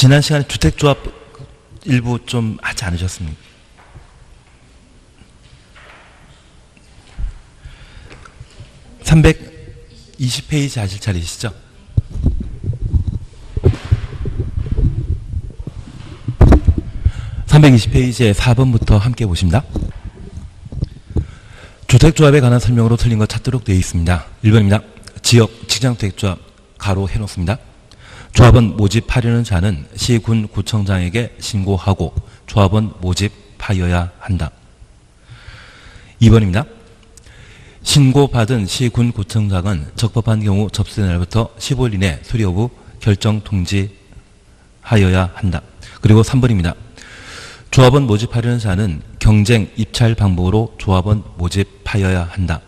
지난 시간에 주택조합 일부 좀 하지 않으셨습니까? (320페이지) 하실 차례시죠? (320페이지의) 4번부터 함께 보십니다. 주택조합에 관한 설명으로 틀린 것 찾도록 되어 있습니다. 1번입니다. 지역 직장주택조합 가로 해놓습니다. 조합원 모집하려는 자는 시, 군, 구청장에게 신고하고 조합원 모집하여야 한다. 2번입니다. 신고받은 시, 군, 구청장은 적법한 경우 접수된 날부터 15일 이내 수리 여부 결정 통지하여야 한다. 그리고 3번입니다. 조합원 모집하려는 자는 경쟁 입찰 방법으로 조합원 모집하여야 한다.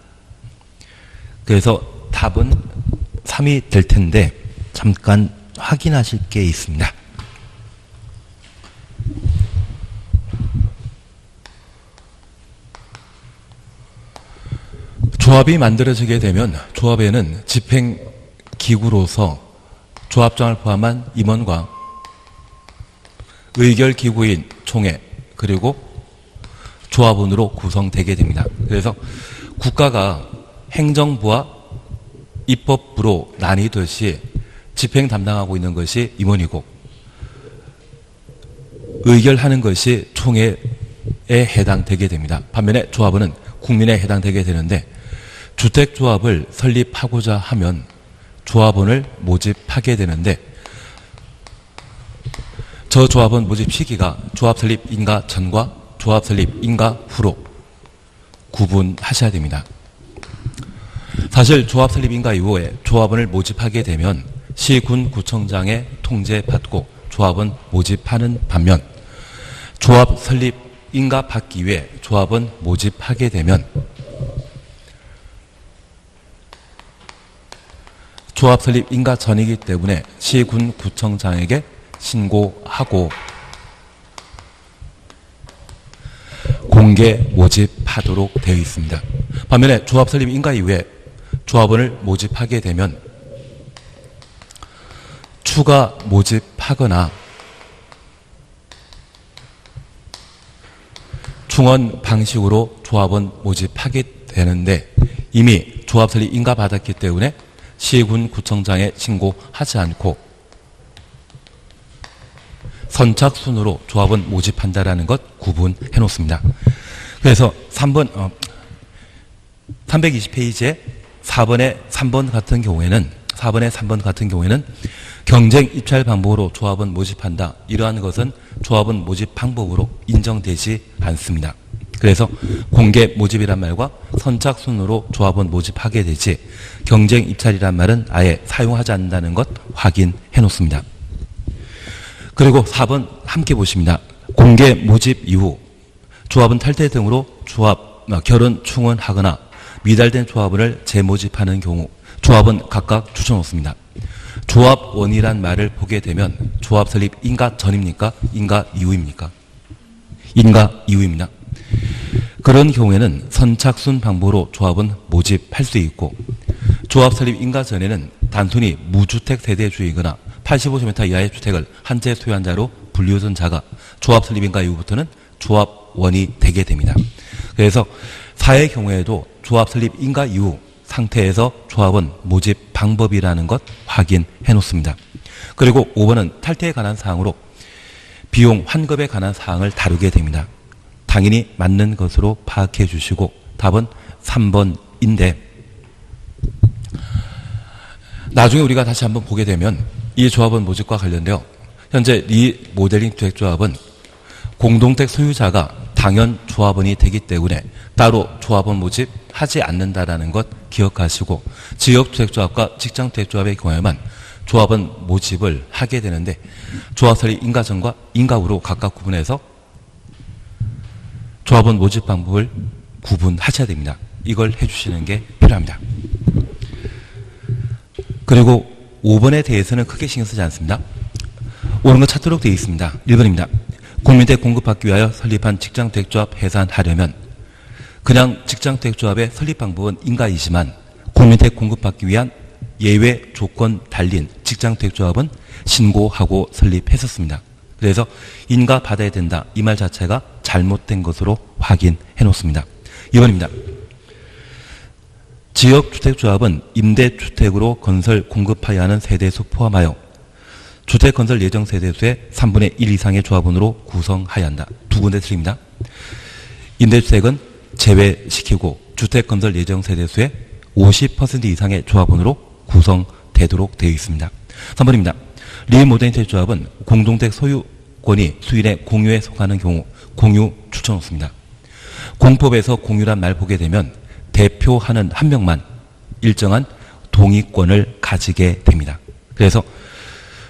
그래서 답은 3이 될 텐데 잠깐 확인하실 게 있습니다. 조합이 만들어지게 되면 조합에는 집행기구로서 조합장을 포함한 임원과 의결기구인 총회 그리고 조합원으로 구성되게 됩니다. 그래서 국가가 행정부와 입법부로 나뉘듯이 집행 담당하고 있는 것이 임원이고 의결하는 것이 총회에 해당되게 됩니다. 반면에 조합원은 국민에 해당되게 되는데 주택조합을 설립하고자 하면 조합원을 모집하게 되는데 저 조합원 모집 시기가 조합 설립 인가 전과 조합 설립 인가 후로 구분하셔야 됩니다. 사실 조합 설립 인가 이후에 조합원을 모집하게 되면 시, 군, 구청장의 통제받고 조합원 모집하는 반면 조합 설립 인가 받기 위해 조합원 모집하게 되면 조합 설립 인가 전이기 때문에 시, 군, 구청장에게 신고하고 공개 모집하도록 되어 있습니다. 반면에 조합 설립 인가 이후에 조합원을 모집하게 되면 추가 모집하거나 충원 방식으로 조합원 모집하게 되는데 이미 조합 설립 인가 받았기 때문에 시, 군, 구청장에 신고하지 않고 선착순으로 조합원 모집한다라는 것 구분해 놓습니다. 그래서 3번 320페이지에 4번의 3번 같은 경우에는 경쟁 입찰 방법으로 조합원 모집한다. 이러한 것은 조합원 모집 방법으로 인정되지 않습니다. 그래서 공개 모집이란 말과 선착순으로 조합원 모집하게 되지 경쟁 입찰이란 말은 아예 사용하지 않는다는 것 확인해 놓습니다. 그리고 4번 함께 보십니다. 공개 모집 이후 조합원 탈퇴 등으로 조합 결혼 충원하거나 미달된 조합원을 재모집하는 경우 조합은 각각 추천놓습니다. 조합원이란 말을 보게 되면 조합 설립 인가 전입니까? 인가 이후입니까? 인가 이후입니다. 그런 경우에는 선착순 방법으로 조합은 모집할 수 있고 조합 설립 인가 전에는 단순히 무주택 세대주이거나 85세미터 이하의 주택을 한 채 소유한 자로 분류된 자가 조합 설립 인가 이후부터는 조합원이 되게 됩니다. 그래서 4의 경우에도 조합 설립 인가 이후 상태에서 조합원 모집 방법이라는 것 확인해 놓습니다. 그리고 5번은 탈퇴에 관한 사항으로 비용 환급에 관한 사항을 다루게 됩니다. 당연히 맞는 것으로 파악해 주시고 답은 3번인데 나중에 우리가 다시 한번 보게 되면 이 조합원 모집과 관련되어 현재 리모델링 주택조합은 공동택 소유자가 당연 조합원이 되기 때문에 따로 조합원 모집하지 않는다라는 것 기억하시고 지역주택조합과 직장주택조합의 경우에만 조합원 모집을 하게 되는데 조합 설립 인가 전과 인가 후로 각각 구분해서 조합원 모집 방법을 구분하셔야 됩니다. 이걸 해주시는 게 필요합니다. 그리고 5번에 대해서는 크게 신경 쓰지 않습니다. 옳은 거 찾도록 되어 있습니다. 1번입니다. 국민택 공급받기 위하여 설립한 직장주택조합 해산하려면 그냥 직장주택조합의 설립 방법은 인가이지만 국민택 공급받기 위한 예외 조건 달린 직장택조합은 신고하고 설립했었습니다. 그래서 인가 받아야 된다. 이 말 자체가 잘못된 것으로 확인해 놓습니다. 2번입니다. 지역주택조합은 임대주택으로 건설 공급하여야 하는 세대수 포함하여 주택건설 예정 세대수의 3분의 1 이상의 조합원으로 구성하여야 한다. 두 군데 틀립니다. 임대주택은 제외시키고 주택건설 예정 세대수의 50% 이상의 조합원으로 구성되도록 되어 있습니다. 3번입니다. 리모더니티 조합은 공동택 소유권이 수인의 공유에 속하는 경우 공유 추천없습니다. 공법에서 공유란 말 보게 되면 대표하는 한 명만 일정한 동의권을 가지게 됩니다. 그래서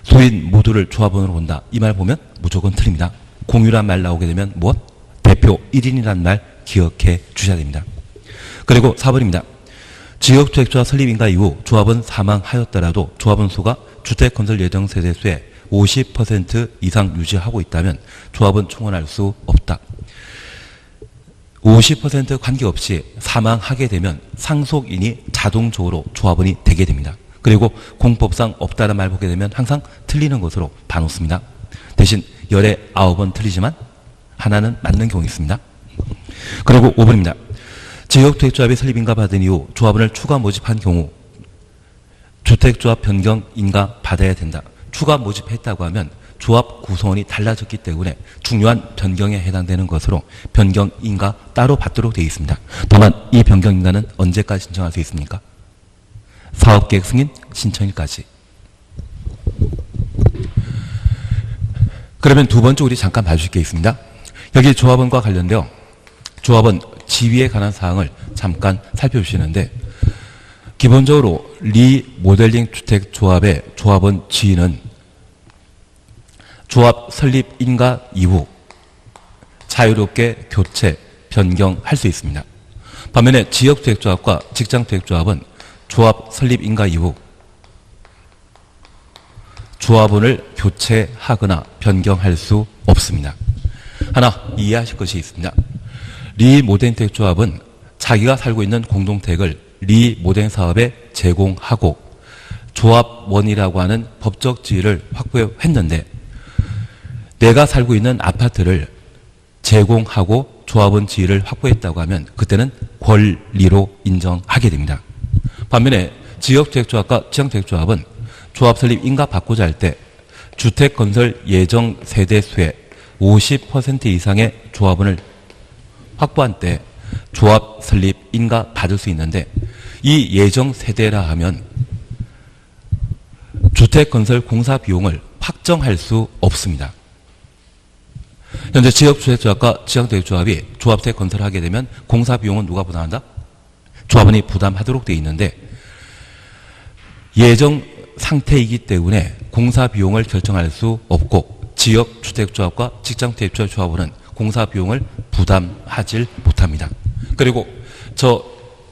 소인 모두를 조합원으로 본다. 이 말 보면 무조건 틀립니다. 공유란 말 나오게 되면 무엇? 대표 1인이란 말 기억해 주셔야 됩니다. 그리고 4번입니다. 지역주택조합 설립 인가 이후 조합원 사망하였더라도 조합원 수가 주택건설 예정 세대수의 50% 이상 유지하고 있다면 조합은 총원할 수 없다. 50% 관계없이 사망하게 되면 상속인이 자동적으로 조합원이 되게 됩니다. 그리고 공법상 없다는 말 보게 되면 항상 틀리는 것으로 봐놓습니다. 대신 열에 9번 틀리지만 하나는 맞는 경우 있습니다. 그리고 5번입니다. 지역주택조합이 설립 인가 받은 이후 조합원을 추가 모집한 경우 주택조합 변경 인가 받아야 된다. 추가 모집했다고 하면 조합 구성원이 달라졌기 때문에 중요한 변경에 해당되는 것으로 변경 인가 따로 받도록 되어 있습니다. 다만 이 변경 인가는 언제까지 신청할 수 있습니까? 사업계획 승인 신청일까지. 그러면 두 번째 우리 잠깐 봐주실 게 있습니다. 여기 조합원과 관련되어 조합원 지위에 관한 사항을 잠깐 살펴주시는데 기본적으로 리모델링 주택조합의 조합원 지위는 조합 설립 인가 이후 자유롭게 교체, 변경할 수 있습니다. 반면에 지역주택조합과 직장주택조합은 조합 설립 인가 이후 조합원을 교체하거나 변경할 수 없습니다. 하나 이해하실 것이 있습니다. 리모델링 조합은 자기가 살고 있는 공동택을 리모델링 사업에 제공하고 조합원이라고 하는 법적 지위를 확보했는데 내가 살고 있는 아파트를 제공하고 조합원 지위를 확보했다고 하면 그때는 권리로 인정하게 됩니다. 반면에 지역주택조합과 지역주택조합은 조합 설립 인가 받고자 할 때 주택건설 예정 세대수의 50% 이상의 조합원을 확보한 때 조합 설립 인가 받을 수 있는데 이 예정 세대라 하면 주택건설 공사 비용을 확정할 수 없습니다. 현재 지역주택조합과 지역주택조합이 조합택 건설을 하게 되면 공사 비용은 누가 부담한다? 조합원이 부담하도록 되어 있는데 예정 상태이기 때문에 공사 비용을 결정할 수 없고 지역주택조합과 직장주택조합은 공사 비용을 부담하지 못합니다. 그리고 저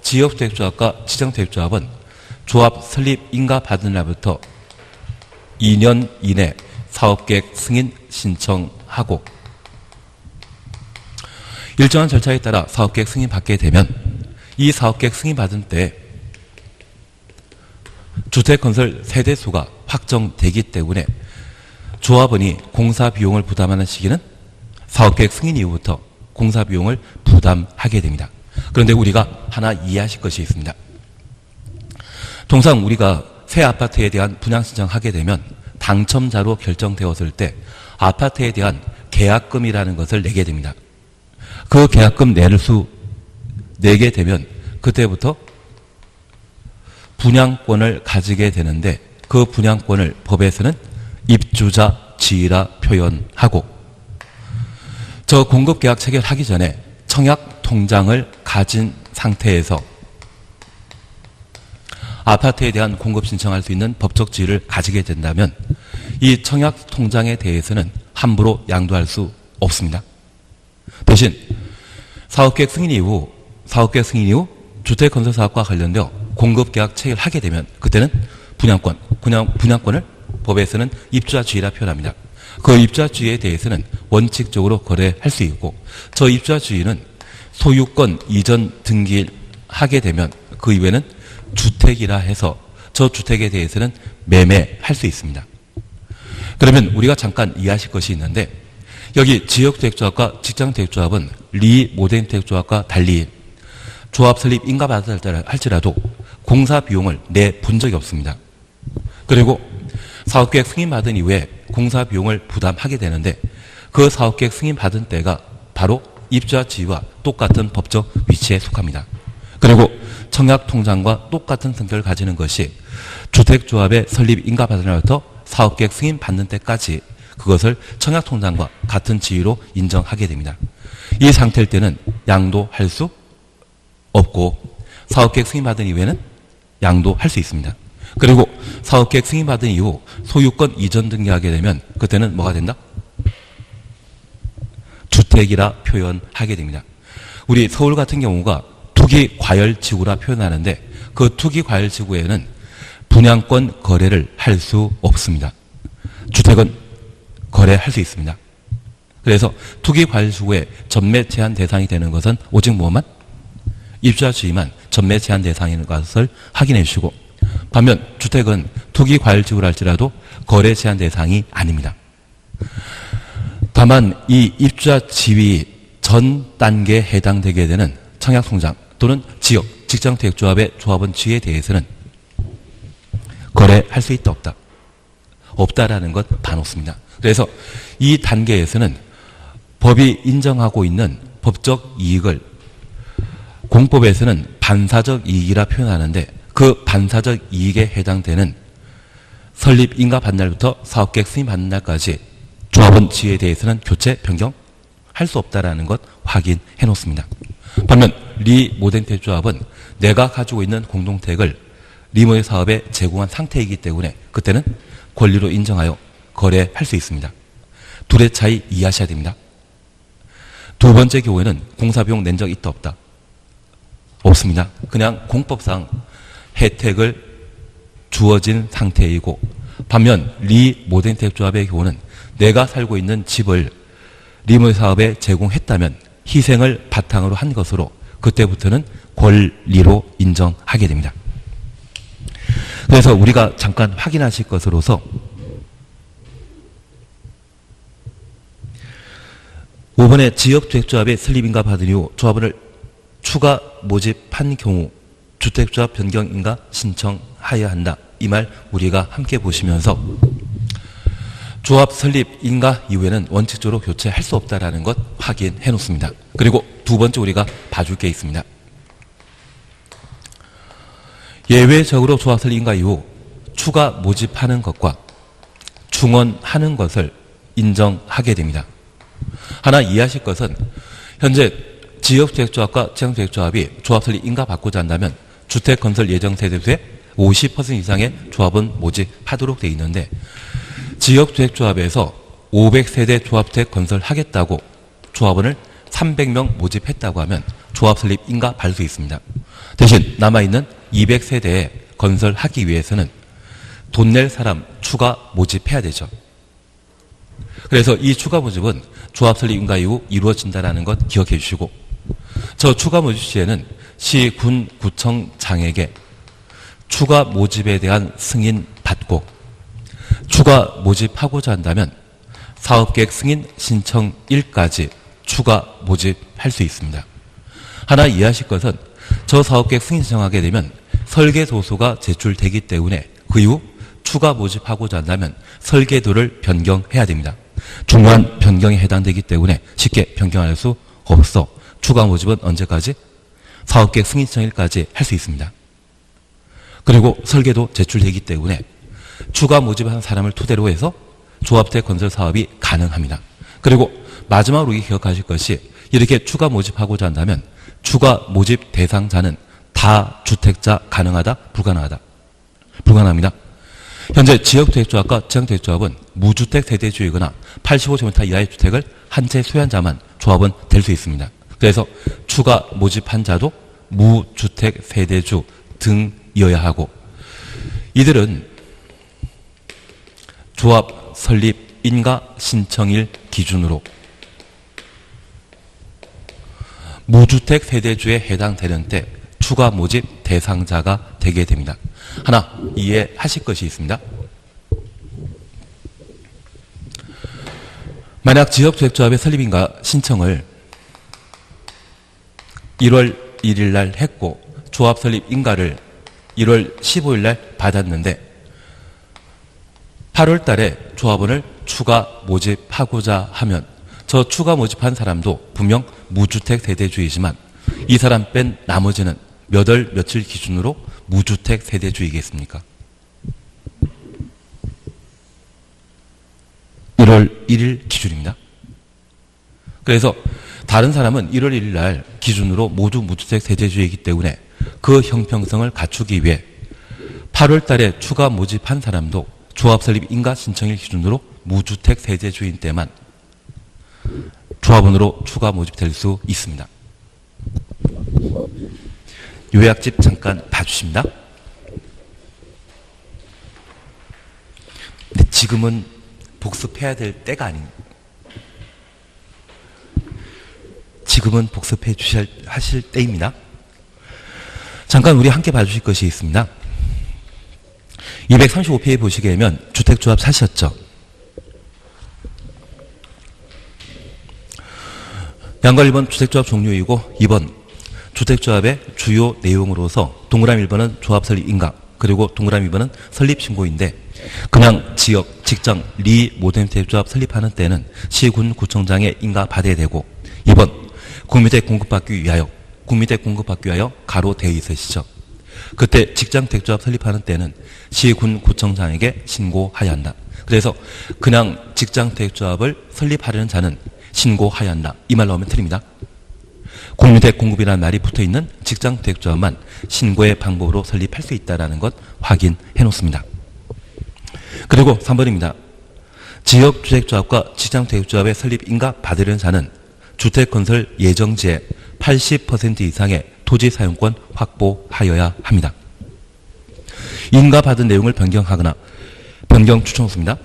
지역주택조합과 직장주택조합은 조합 설립 인가 받은 날부터 2년 이내 사업계획 승인 신청하고 일정한 절차에 따라 사업계획 승인 받게 되면 이 사업계획 승인 받은 때 주택건설 세대수가 확정되기 때문에 조합원이 공사 비용을 부담하는 시기는 사업계획 승인 이후부터 공사 비용을 부담하게 됩니다. 그런데 우리가 하나 이해하실 것이 있습니다. 통상 우리가 새 아파트에 대한 분양 신청하게 되면 당첨자로 결정되었을 때 아파트에 대한 계약금이라는 것을 내게 됩니다. 그 계약금 내게 되면 그때부터 분양권을 가지게 되는데 그 분양권을 법에서는 입주자 지위라 표현하고 저 공급계약 체결하기 전에 청약 통장을 가진 상태에서 아파트에 대한 공급 신청할 수 있는 법적 지위를 가지게 된다면 이 청약 통장에 대해서는 함부로 양도할 수 없습니다. 대신 사업계획 승인 이후 주택건설사업과 관련되어 공급계약 체결하게 되면 그때는 분양권을 법에서는 입주자 지위라 표현합니다. 그 입주자 지위에 대해서는 원칙적으로 거래할 수 있고 저 입주자 지위는 소유권 이전 등기하게 되면 그 이후에는 주택이라 해서 저 주택에 대해서는 매매할 수 있습니다. 그러면 우리가 잠깐 이해하실 것이 있는데 여기 지역주택조합과 직장주택조합은 리모델주택조합과 달리 조합 설립 인가받았다 할지라도 공사 비용을 내본 적이 없습니다. 그리고 사업계획 승인받은 이후에 공사 비용을 부담하게 되는데 그 사업계획 승인받은 때가 바로 입주자 지위와 똑같은 법적 위치에 속합니다. 그리고 청약통장과 똑같은 성격을 가지는 것이 주택조합의 설립 인가받은 날부터 사업계획 승인받는 때까지 그것을 청약통장과 같은 지위로 인정하게 됩니다. 이 상태일 때는 양도할 수 없고 사업계획 승인받은 이후에는 양도할 수 있습니다. 그리고 사업계획 승인받은 이후 소유권 이전 등기하게 되면 그때는 뭐가 된다? 주택이라 표현하게 됩니다. 우리 서울 같은 경우가 투기과열지구라 표현하는데 그 투기과열지구에는 분양권 거래를 할 수 없습니다. 주택은 거래할 수 있습니다. 그래서 투기과열지구에 전매 제한 대상이 되는 것은 오직 뭐만? 입주자 지위만 전매 제한 대상인 것을 확인해 주시고 반면 주택은 투기과열지구라 할지라도 거래 제한 대상이 아닙니다. 다만 이 입주자 지위 전 단계에 해당되게 되는 청약통장 또는 지역, 직장주택조합의 조합원 지위에 대해서는 거래할 수 있다 없다? 없다라는 것 반없습니다. 그래서 이 단계에서는 법이 인정하고 있는 법적 이익을 공법에서는 반사적 이익이라 표현하는데 그 반사적 이익에 해당되는 설립 인가 받는 날부터 사업계획 승인 받는 날까지 조합원 지위에 대해서는 교체, 변경할 수 없다라는 것 확인해 놓습니다. 반면 리모델주택조합은 내가 가지고 있는 공동택을 리모델 사업에 제공한 상태이기 때문에 그때는 권리로 인정하여 거래할 수 있습니다. 둘의 차이 이해하셔야 됩니다. 두 번째 경우에는 공사비용 낸 적 있다 없다? 없습니다. 그냥 공법상 혜택을 주어진 상태이고 반면 리모델주택조합의 경우는 내가 살고 있는 집을 리모델 사업에 제공했다면 희생을 바탕으로 한 것으로 그때부터는 권리로 인정하게 됩니다. 그래서 우리가 잠깐 확인하실 것으로서 이번에 지역주택조합의 설립인가 받은 이후 조합원을 추가 모집한 경우 주택조합 변경인가 신청하여야 한다. 이 말 우리가 함께 보시면서 조합 설립 인가 이후에는 원칙적으로 교체할 수 없다라는 것 확인해 놓습니다. 그리고 두 번째 우리가 봐줄 게 있습니다. 예외적으로 조합 설립 인가 이후 추가 모집하는 것과 중원하는 것을 인정하게 됩니다. 하나 이해하실 것은 현재 지역주택조합과 지방주택조합이 조합 설립 인가 받고자 한다면 주택건설 예정 세대수의 50% 이상의 조합원 모집하도록 되어 있는데 지역주택조합에서 500세대 조합주택 건설하겠다고 조합원을 300명 모집했다고 하면 조합 설립 인가 받을 수 있습니다. 대신 남아있는 200세대에 건설하기 위해서는 돈 낼 사람 추가 모집해야 되죠. 그래서 이 추가 모집은 조합 설립 인가 이후 이루어진다는 것 기억해 주시고 저 추가 모집 시에는 시, 군, 구청, 장에게 추가 모집에 대한 승인 받고 추가 모집하고자 한다면 사업계획 승인 신청일까지 추가 모집할 수 있습니다. 하나 이해하실 것은 저 사업계획 승인 신청하게 되면 설계도서가 제출되기 때문에 그 이후 추가 모집하고자 한다면 설계도를 변경해야 됩니다. 중요한 변경에 해당되기 때문에 쉽게 변경할 수 없어 추가 모집은 언제까지? 사업계획 승인 신청일까지 할 수 있습니다. 그리고 설계도 제출되기 때문에 추가 모집한 사람을 토대로 해서 조합주택 건설 사업이 가능합니다. 그리고 마지막으로 기억하실 것이 이렇게 추가 모집하고자 한다면 추가 모집 대상자는 다주택자 가능하다? 불가능하다? 불가능합니다. 현재 지역주택조합과 지방주택조합은 무주택 세대주이거나 85제곱미터 이하의 주택을 한 채 소유한 자만 조합은 될 수 있습니다. 그래서 추가 모집한 자도 무주택 세대주 등이어야 하고 이들은 조합 설립 인가 신청일 기준으로 무주택 세대주에 해당되는 때 추가 모집 대상자가 되게 됩니다. 하나 이해하실 것이 있습니다. 만약 지역주택조합의 설립인가 신청을 1월 1일 날 했고 조합 설립 인가를 1월 15일 날 받았는데 8월 달에 조합원을 추가 모집하고자 하면 저 추가 모집한 사람도 분명 무주택 세대주이지만 이 사람 뺀 나머지는 몇 월 며칠 기준으로 무주택 세대주이겠습니까? 1월 1일 기준입니다. 그래서 다른 사람은 1월 1일 날 기준으로 모두 무주택 세대주이기 때문에 그 형평성을 갖추기 위해 8월 달에 추가 모집한 사람도 조합 설립 인가 신청일 기준으로 무주택 세대주인 때만 조합원으로 추가 모집될 수 있습니다. 요약집 잠깐 봐주십니다. 네, 지금은 복습해야 될 때가 아닙니다. 지금은 복습해 하실 때입니다. 잠깐 우리 함께 봐주실 것이 있습니다. 235페이지 보시게 되면 주택조합 사셨죠? 양과 1번 주택조합 종류이고 2번 주택조합의 주요 내용으로서 동그라미 1번은 조합 설립 인가 그리고 동그라미 2번은 설립 신고인데 그냥 지역, 직장, 리, 모든 주택조합 설립하는 때는 시군 구청장에 인가 받아야 되고 2번 국민주택 공급받기 위하여 가로 되어 있으시죠. 그때 직장 택조합 설립하는 때는 시군 구청장에게 신고하여야 한다. 그래서 그냥 직장 택조합을 설립하려는 자는 신고하여야 한다. 이 말 나오면 틀립니다. 국민주택 공급이라는 말이 붙어있는 직장 택조합만 신고의 방법으로 설립할 수 있다는 것 확인해 놓습니다. 그리고 3번입니다. 지역주택조합과 직장주택조합의 설립 인가 받으려는 자는 주택건설 예정지의 80% 이상의 토지 사용권 확보하여야 합니다. 인가 받은 내용을 변경하거나 변경 추천수입니다.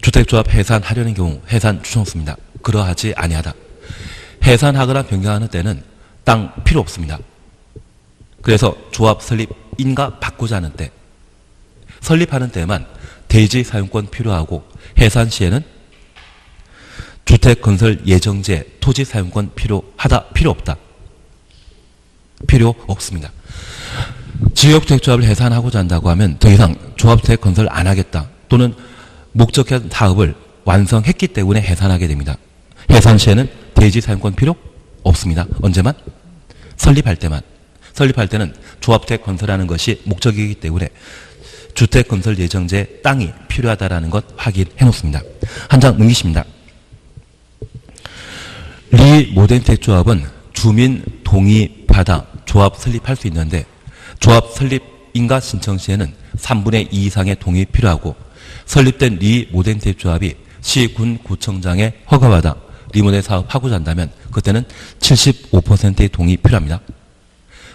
주택조합 해산하려는 경우 해산 추천수입니다. 그러하지 아니하다. 해산하거나 변경하는 때는 땅 필요 없습니다. 그래서 조합 설립 인가 받고자 하는 때 설립하는 때만 대지 사용권 필요하고 해산 시에는 주택건설 예정지에 토지 사용권 필요 없다. 필요 없습니다. 지역주택조합을 해산하고자 한다고 하면 더 이상 조합주택 건설 안 하겠다. 또는 목적한 사업을 완성했기 때문에 해산하게 됩니다. 해산 시에는 대지 사용권 필요 없습니다. 언제만? 설립할 때만. 설립할 때는 조합주택 건설하는 것이 목적이기 때문에 주택건설 예정지에 땅이 필요하다는 것 확인해 놓습니다. 한 장 넘기십니다. 리 모덴택조합은 주민 동의 받아 조합 설립할 수 있는데 조합 설립 인가 신청 시에는 3분의 2 이상의 동의 필요하고 설립된 리 모덴택조합이 시군 구청장의 허가받아 리모델 사업 하고자 한다면 그때는 75%의 동의 필요합니다.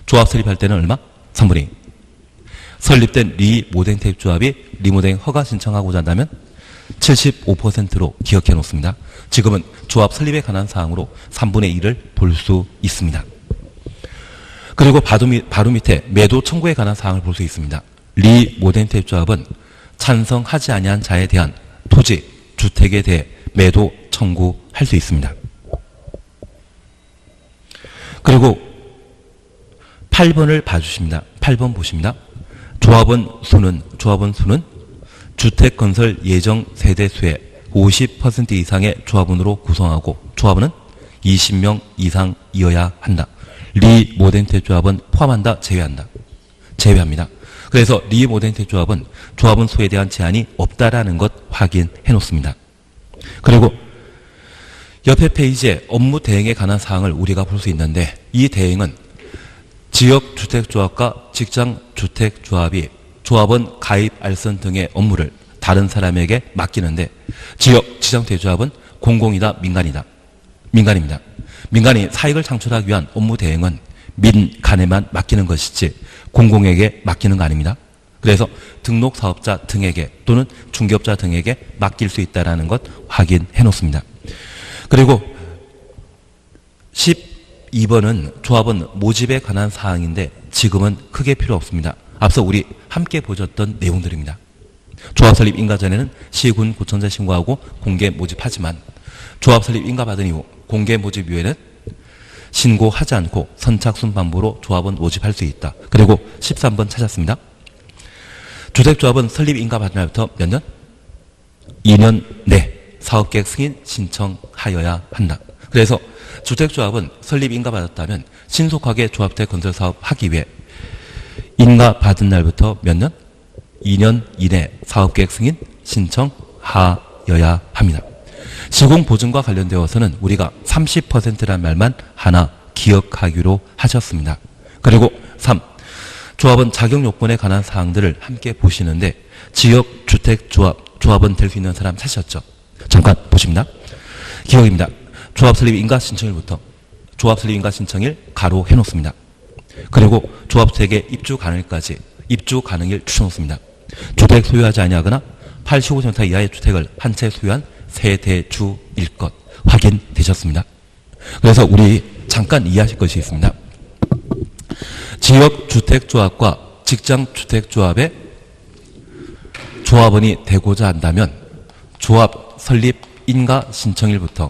조합 설립할 때는 얼마? 3분의 2. 설립된 리 모덴택조합이 리모델 허가 신청하고자 한다면 75%로 기억해 놓습니다. 지금은 조합 설립에 관한 사항으로 3분의 1을 볼 수 있습니다. 그리고 바로 밑에 매도 청구에 관한 사항을 볼 수 있습니다. 리 모덴택 조합은 찬성하지 아니한 자에 대한 토지, 주택에 대해 매도 청구할 수 있습니다. 그리고 8번을 봐주십니다. 8번 보십니다. 조합원 수는 주택건설 예정 세대수의 50% 이상의 조합원으로 구성하고 조합원은 20명 이상이어야 한다. 리 모덴택 조합은 포함한다, 제외합니다. 그래서 리 모덴택 조합은 조합원 수에 대한 제한이 없다라는 것 확인해 놓습니다. 그리고 옆에 페이지에 업무 대행에 관한 사항을 우리가 볼 수 있는데 이 대행은 지역주택조합과 직장주택조합이 조합원 가입 알선 등의 업무를 다른 사람에게 맡기는데 지역주택조합은 공공이다, 민간입니다. 민간이 사익을 창출하기 위한 업무 대행은 민간에만 맡기는 것이지 공공에게 맡기는 거 아닙니다. 그래서 등록 사업자 등에게 또는 중개업자 등에게 맡길 수 있다는 것 확인해 놓습니다. 그리고 2번은 조합원 모집에 관한 사항인데 지금은 크게 필요 없습니다. 앞서 우리 함께 보셨던 내용들입니다. 조합 설립 인가 전에는 시군 구청장에 신고하고 공개 모집하지만 조합 설립 인가 받은 이후 공개 모집 이후에는 신고하지 않고 선착순 방법으로 조합원 모집할 수 있다. 그리고 13번 찾았습니다. 주택조합은 설립 인가 받은 날부터 몇 년? 2년 내 사업계획 승인 신청하여야 한다. 그래서 주택조합은 설립 인가 받았다면 신속하게 조합주택 건설 사업 하기 위해 인가 받은 날부터 몇 년? 2년 이내 사업계획 승인 신청하여야 합니다. 시공보증과 관련되어서는 우리가 30%란 말만 하나 기억하기로 하셨습니다. 그리고 3. 조합원 자격요건에 관한 사항들을 함께 보시는데 지역주택조합은 될 수 있는 사람 찾으셨죠? 잠깐 보십니다. 기억입니다. 조합 설립 인가 신청일부터 조합 설립 인가 신청일 가로 해놓습니다. 그리고 조합주택의 입주 가능일까지 입주 가능일 추천놓습니다. 주택 소유하지 아니하거나 85세대 이하의 주택을 한 채 소유한 세대주일 것 확인되셨습니다. 그래서 우리 잠깐 이해하실 것이 있습니다. 지역주택조합과 직장주택조합의 조합원이 되고자 한다면 조합 설립 인가 신청일부터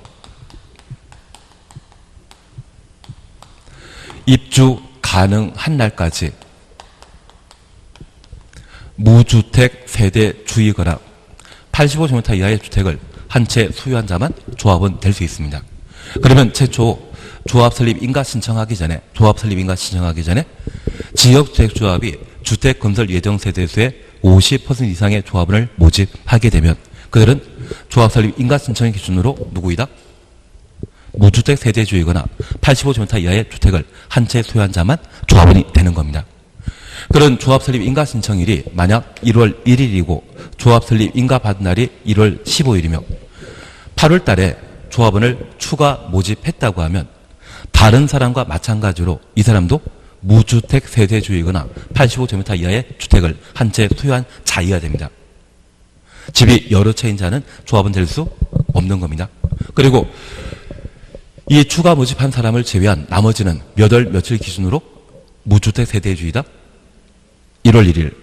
입주 가능한 날까지 무주택 세대주이거나 85제곱미터 이하의 주택을 한 채 소유한 자만 조합원 될 수 있습니다. 그러면 최초 조합 설립 인가 신청하기 전에 지역주택조합이 주택 건설 예정 세대수의 50% 이상의 조합원을 모집하게 되면 그들은 조합 설립 인가 신청의 기준으로 누구이다? 무주택 세대주이거나 85제곱미터 이하의 주택을 한 채 소유한 자만 조합원이 되는 겁니다. 그런 조합 설립 인가 신청일이 만약 1월 1일이고 조합 설립 인가 받은 날이 1월 15일이며 8월 달에 조합원을 추가 모집했다고 하면 다른 사람과 마찬가지로 이 사람도 무주택 세대주이거나 85제곱미터 이하의 주택을 한 채 소유한 자이어야 됩니다. 집이 여러 채인 자는 조합원 될 수 없는 겁니다. 그리고 이 추가 모집한 사람을 제외한 나머지는 몇 월 며칠 기준으로 무주택 세대주이다? 1월 1일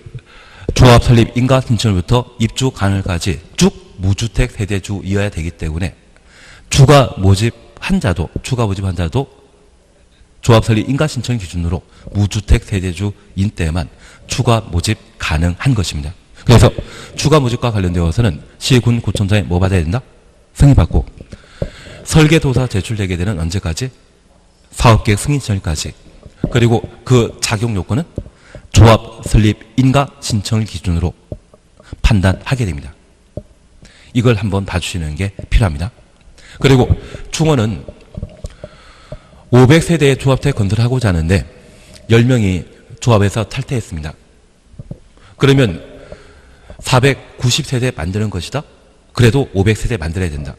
조합 설립 인가 신청일부터 입주 가능일까지 쭉 무주택 세대주이어야 되기 때문에 추가 모집한 자도 조합 설립 인가 신청 기준으로 무주택 세대주인 때만 추가 모집 가능한 것입니다. 그래서 추가 모집과 관련되어서는 시군 구청장에 뭐 받아야 된다? 승인받고 설계도사 제출되게 되는 언제까지? 사업계획 승인 시점까지. 그리고 그 자격 요건은 조합 설립 인가 신청을 기준으로 판단하게 됩니다. 이걸 한번 봐주시는 게 필요합니다. 그리고 충원은 500세대의 조합주택 건설을 하고자 하는데 10명이 조합에서 탈퇴했습니다. 그러면 490세대 만드는 것이다? 그래도 500세대 만들어야 된다.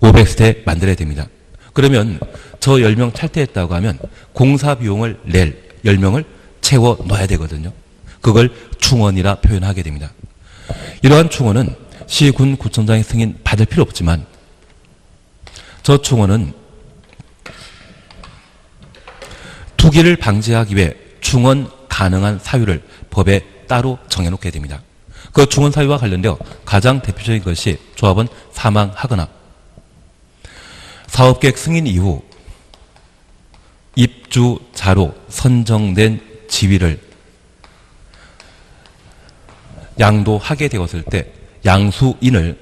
500세대 만들어야 됩니다. 그러면 저 10명 탈퇴했다고 하면 공사 비용을 낼 10명을 채워 넣어야 되거든요. 그걸 충원이라 표현하게 됩니다. 이러한 충원은 시군 구청장의 승인 받을 필요 없지만 저 충원은 투기를 방지하기 위해 충원 가능한 사유를 법에 따로 정해놓게 됩니다. 그 충원 사유와 관련되어 가장 대표적인 것이 조합원 사망하거나 사업계획 승인 이후 입주자로 선정된 지위를 양도하게 되었을 때 양수인을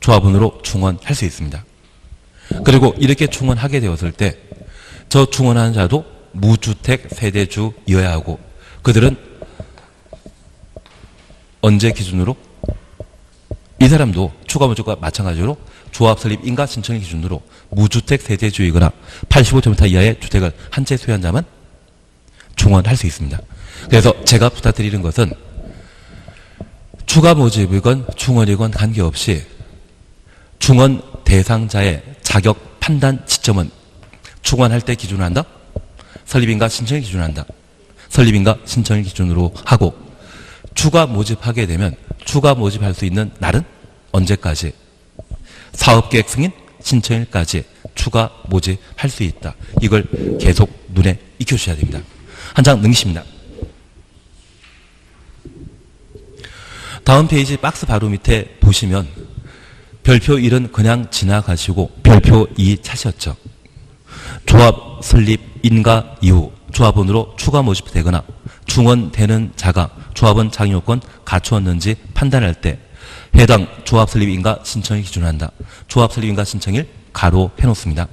조합원으로 충원할 수 있습니다. 그리고 이렇게 충원하게 되었을 때 저 충원하는 자도 무주택 세대주이어야 하고 그들은 언제 기준으로? 이 사람도 추가 모집과 마찬가지로 조합 설립 인가 신청 기준으로 무주택 세대주이거나 85제곱미터 이하의 주택을 한 채 소유한 자만 충원할 수 있습니다. 그래서 제가 부탁드리는 것은 추가 모집이건 충원이건 관계없이 충원 대상자의 자격 판단 시점은 충원할 때 기준으로 한다? 설립인가 신청을 기준으로 한다. 설립인가 신청을 기준으로 하고 추가 모집하게 되면 추가 모집할 수 있는 날은 언제까지? 사업계획 승인 신청일까지 추가 모집할 수 있다. 이걸 계속 눈에 익혀주셔야 됩니다. 한 장 넘기십니다. 다음 페이지 박스 바로 밑에 보시면 별표 1은 그냥 지나가시고 별표 2 차시였죠. 조합 설립 인가 이후 조합원으로 추가 모집되거나 중원되는 자가 조합원 자격 요건 갖추었는지 판단할 때 해당 조합 설립 인가 신청일 기준으로 한다. 조합 설립 인가 신청일 가로 해놓습니다.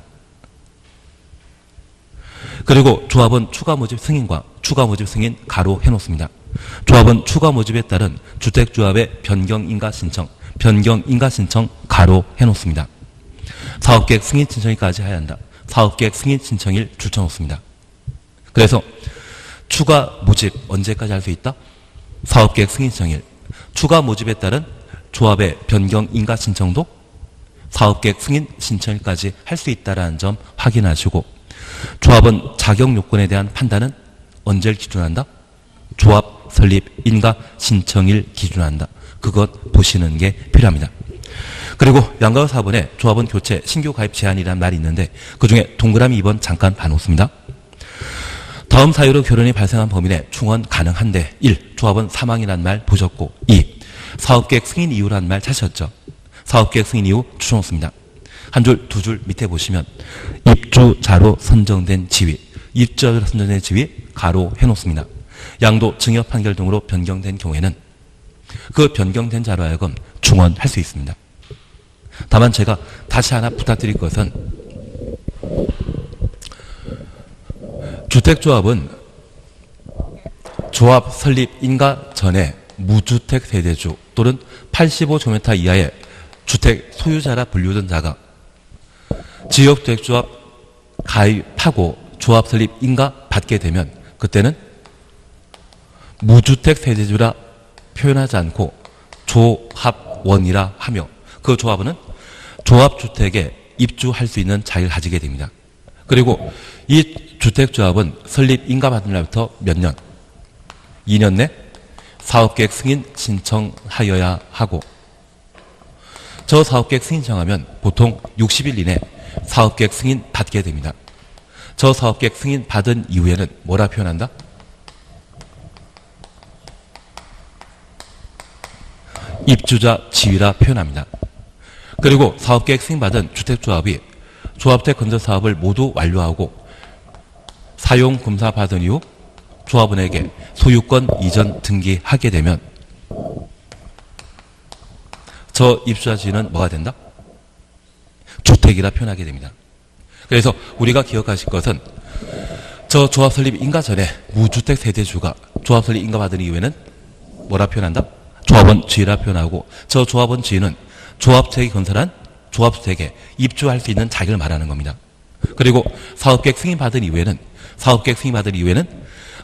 그리고 조합원 추가 모집 승인과 추가 모집 승인 가로 해놓습니다. 조합원 추가 모집에 따른 주택조합의 변경 인가 신청, 변경 인가 신청 가로 해놓습니다. 사업계획 승인 신청일까지 해야 한다. 사업계획 승인 신청일 줄쳐놓습니다. 그래서 추가 모집 언제까지 할 수 있다? 사업계획 승인 신청일. 추가 모집에 따른 조합의 변경 인가 신청도 사업계획 승인 신청일까지 할 수 있다는 점 확인하시고 조합원 자격 요건에 대한 판단은 언제를 기준으로 한다? 조합 설립 인가 신청일 기준으로 한다. 그것 보시는 게 필요합니다. 그리고 양가 4번에 조합원 교체 신규 가입 제한이라는 말이 있는데 그중에 동그라미 2번 잠깐 봐놓습니다. 다음 사유로 결혼이 발생한 범위 내 충원 가능한데 1. 조합원 사망이라는 말 보셨고 2. 사업계획 승인 이유라는 말 찾으셨죠. 사업계획 승인 이유 줄여놓습니다. 한 줄, 두 줄 밑에 보시면 입주자로 선정된 지위, 입주자로 선정된 지위 가로 해놓습니다. 양도 증여 판결 등으로 변경된 경우에는 그 변경된 자로 하여금 충원할 수 있습니다. 다만 제가 다시 하나 부탁드릴 것은 주택조합은 조합 설립 인가 전에 무주택 세대주 또는 85제곱미터 이하의 주택 소유자라 분류된 자가 지역주택조합 가입하고 조합 설립 인가 받게 되면 그때는 무주택 세대주라 표현하지 않고 조합원이라 하며 그 조합원은 조합주택에 입주할 수 있는 자유를 가지게 됩니다. 그리고 이 주택조합은 설립 인가 받은 날부터 몇 년? 2년 내 사업계획 승인 신청하여야 하고 저 사업계획 승인 신청하면 보통 60일 이내 사업계획 승인 받게 됩니다. 저 사업계획 승인 받은 이후에는 뭐라 표현한다? 입주자 지위라 표현합니다. 그리고 사업계획 승인받은 주택조합이 조합주택 건설 사업을 모두 완료하고 사용검사 받은 이후 조합원에게 소유권 이전 등기하게 되면 저 입주자 지위는 뭐가 된다? 주택이라 표현하게 됩니다. 그래서 우리가 기억하실 것은 저 조합 설립 인가 전에 무주택 세대주가 조합 설립 인가 받은 이후에는 뭐라 표현한다? 조합원 지위라 표현하고 저 조합원 지위는 조합주택이 건설한 조합주택에 입주할 수 있는 자격을 말하는 겁니다. 그리고 사업계획 승인받은 이후에는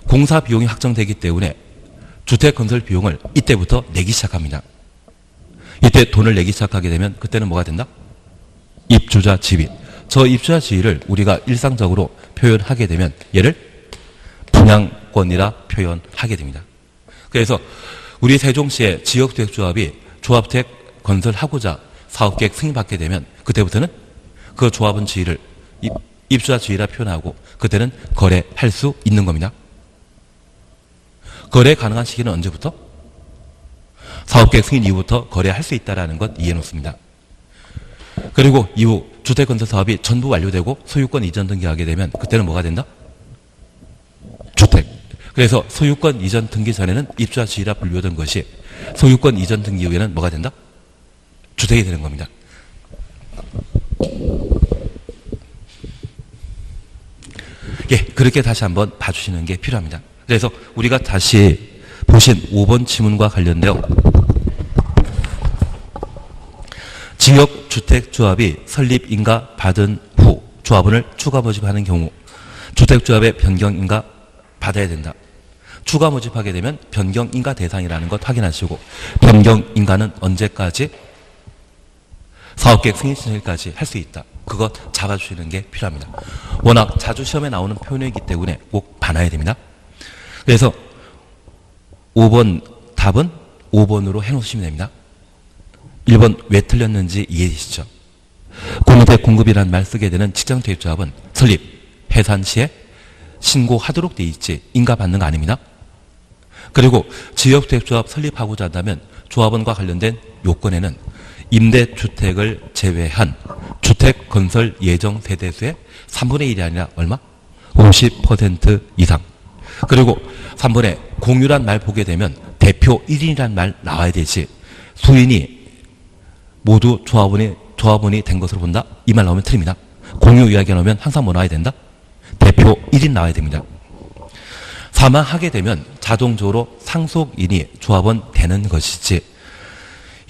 공사 비용이 확정되기 때문에 주택 건설 비용을 이때부터 내기 시작합니다. 이때 돈을 내기 시작하게 되면 그때는 뭐가 된다? 입주자 지위. 저 입주자 지위를 우리가 일상적으로 표현하게 되면 얘를 분양권이라 표현하게 됩니다. 그래서 우리 세종시의 지역주택조합이 조합주택 건설하고자 사업계획 승인받게 되면 그때부터는 그 조합원 지위를 입주자 지위라 표현하고 그때는 거래할 수 있는 겁니다. 거래 가능한 시기는 언제부터? 사업계획 승인 이후부터 거래할 수 있다는 것 이해해 놓습니다. 그리고 이후 주택건설 사업이 전부 완료되고 소유권 이전 등기하게 되면 그때는 뭐가 된다? 주택. 그래서 소유권 이전 등기 전에는 입주자 지위라 분류하던 것이 소유권 이전 등기 이후에는 뭐가 된다? 주택이 되는 겁니다. 예, 그렇게 다시 한번 봐주시는 게 필요합니다. 그래서 우리가 다시 보신 5번 지문과 관련되어 지역주택조합이 설립인가 받은 후 조합원을 추가 모집하는 경우 주택조합의 변경인가 받아야 된다. 추가 모집하게 되면 변경인가 대상이라는 것 확인하시고 변경인가는 언제까지? 사업계획 승인 신청일까지 할 수 있다. 그거 잡아주시는 게 필요합니다. 워낙 자주 시험에 나오는 표현이기 때문에 꼭 봐놔야 됩니다. 그래서 5번 답은 5번으로 해놓으시면 됩니다. 1번 왜 틀렸는지 이해되시죠? 공유택 공급이라는 말 쓰게 되는 직장택조합은 설립, 해산 시에 신고하도록 돼 있지 인가받는 거 아닙니다. 그리고 지역주택조합 설립하고자 한다면 조합원과 관련된 요건에는 임대주택을 제외한 주택건설 예정 세대수의 3분의 1이 아니라 얼마? 50% 이상. 그리고 3번에 공유란 말 보게 되면 대표 1인이란 말 나와야 되지 수인이 모두 조합원이 된 것으로 본다? 이 말 나오면 틀립니다. 공유 이야기 나오면 항상 뭐 나와야 된다? 대표 1인 나와야 됩니다. 사망하게 되면 자동적으로 상속인이 조합원 되는 것이지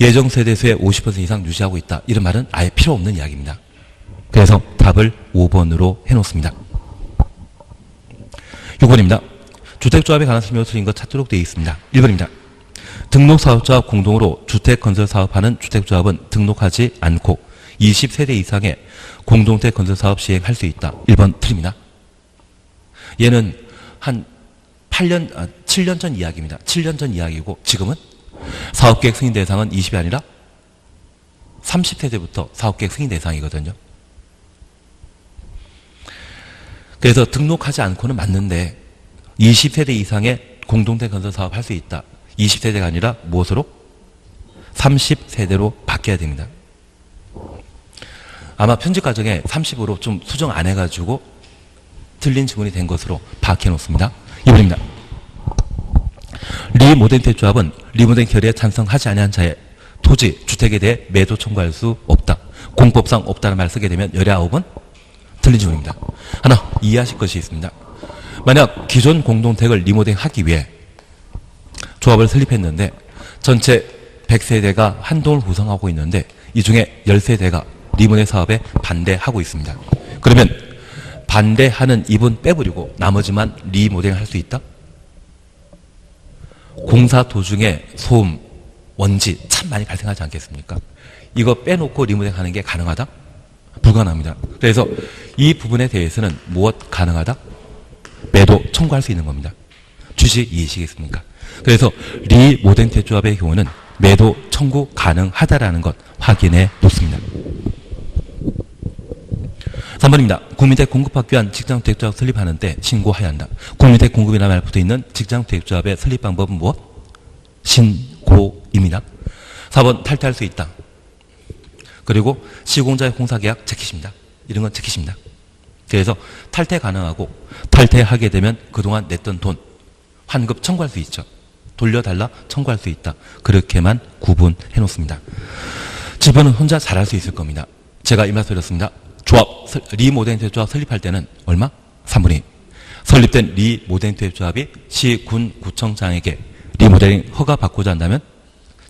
예정 세대수의 50% 이상 유지하고 있다. 이런 말은 아예 필요 없는 이야기입니다. 그래서 답을 5번으로 해놓습니다. 6번입니다. 주택조합에 관한 설명을 틀린 것 찾도록 되어 있습니다. 1번입니다. 등록사업자와 공동으로 주택건설사업하는 주택조합은 등록하지 않고 20세대 이상의 공동택 건설사업 시행할 수 있다. 1번 틀립니다. 얘는 한 7년 전 이야기입니다. 7년 전 이야기고 지금은 사업계획 승인 대상은 20이 아니라 30세대부터 사업계획 승인 대상이거든요. 그래서 등록하지 않고는 맞는데 20세대 이상의 공동택 건설 사업 할 수 있다. 20세대가 아니라 무엇으로? 30세대로 바뀌어야 됩니다. 아마 편집 과정에 30으로 좀 수정 안 해가지고 틀린 지문이 된 것으로 파악해 놓습니다. 2번입니다. 리모덴택 조합은 리모덴 결의에 찬성하지 아니한 자의 토지, 주택에 대해 매도 청구할 수 없다. 공법상 없다는 말 쓰게 되면 19번 틀린 지문입니다. 하나 이해하실 것이 있습니다. 만약 기존 공동택을 리모델링하기 위해 조합을 설립했는데 전체 100세대가 한 동을 구성하고 있는데 이 중에 10세대가 리모델링 사업에 반대하고 있습니다. 그러면 반대하는 입은 빼버리고 나머지만 리모델링 할 수 있다? 공사 도중에 소음, 먼지 참 많이 발생하지 않겠습니까? 이거 빼놓고 리모델링 하는 게 가능하다? 불가능합니다. 그래서 이 부분에 대해서는 무엇 가능하다? 매도 청구할 수 있는 겁니다. 취지 이해하시겠습니까? 그래서 리모덴택 조합의 경우는 매도 청구 가능하다라는 것 확인해 놓습니다. 3번입니다. 국민택 공급하기 위한 직장주택조합 설립하는 때 신고해야 한다. 국민택 공급이라는 말 붙어있는 직장주택조합의 설립 방법은 무엇? 신고입니다. 4번 탈퇴할 수 있다. 그리고 시공자의 공사계약 재킷입니다. 이런 건 재킷입니다. 그래서 탈퇴 가능하고 탈퇴하게 되면 그동안 냈던 돈 환급 청구할 수 있죠. 돌려달라 청구할 수 있다. 그렇게만 구분해 놓습니다. 집안은 혼자 잘할 수 있을 겁니다. 제가 이 말씀드렸습니다. 조합, 리모덴택 조합 설립할 때는 얼마? 3분의 2. 설립된 리모덴택 조합이 시, 군, 구청장에게 리모델링 허가 받고자 한다면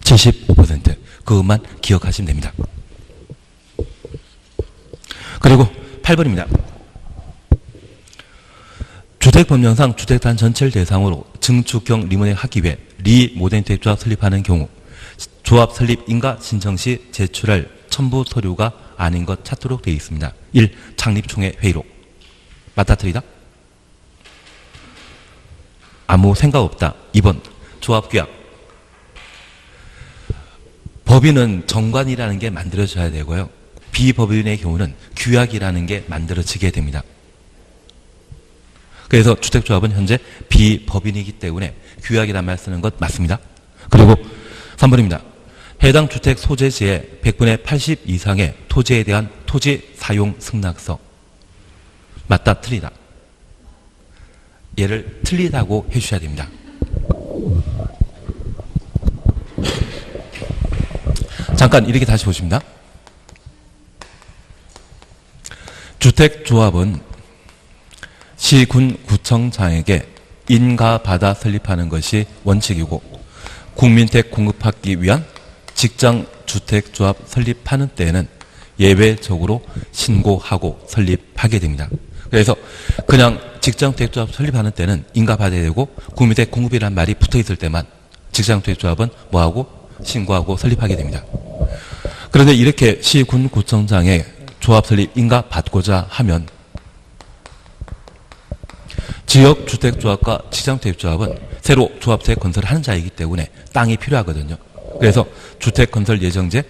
75%. 그것만 기억하시면 됩니다. 그리고 8번입니다. 주택법령상 주택단 전체를 대상으로 증축형 리모델링 하기 위해 리모덴택 조합 설립하는 경우 조합 설립 인가 신청 시 제출할 첨부 서류가 아닌 것 찾도록 되어 있습니다. 1. 창립총회 회의록. 맞다 틀리다? 아무 생각 없다. 2번 조합규약. 법인은 정관이라는 게 만들어져야 되고요. 비법인의 경우는 규약이라는 게 만들어지게 됩니다. 그래서 주택조합은 현재 비법인이기 때문에 규약이라는 말 쓰는 것 맞습니다. 그리고 3번입니다. 해당 주택 소재지의 100분의 80 이상의 토지에 대한 토지 사용 승낙서. 맞다 틀리다. 얘를 틀리다고 해주셔야 됩니다. 잠깐 이렇게 다시 보십니다. 주택조합은 시군 구청장에게 인가받아 설립하는 것이 원칙이고 국민택 공급하기 위한 직장주택조합 설립하는 때에는 예외적으로 신고하고 설립하게 됩니다. 그래서 그냥 직장주택조합 설립하는 때는 인가받아야 되고 국민택 공급이라는 말이 붙어있을 때만 직장주택조합은 뭐하고? 신고하고 설립하게 됩니다. 그런데 이렇게 시군 구청장에 조합 설립 인가 받고자 하면 지역주택조합과 직장주택조합은 새로 조합주택 건설을 하는 자이기 때문에 땅이 필요하거든요. 그래서 주택건설 예정제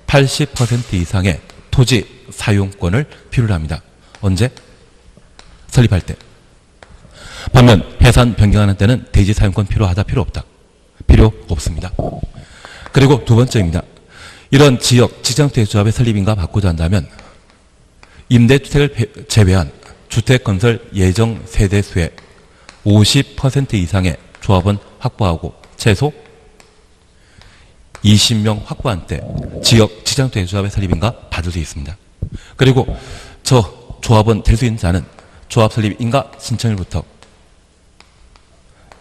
80% 이상의 토지 사용권을 필요로 합니다. 언제? 설립할 때. 반면 해산 변경하는 때는 대지 사용권 필요하다, 필요 없다? 필요 없습니다. 그리고 두 번째입니다. 이런 지역 지정택조합의 설립인가 받고자 한다면 임대주택을 제외한 주택건설 예정 세대수의 50% 이상의 조합원 확보하고 최소 20명 확보한 때 지역 지정택조합의 설립인가 받을 수 있습니다. 그리고 저 조합원 될 수 있는 자는 조합 설립 인가 신청일부터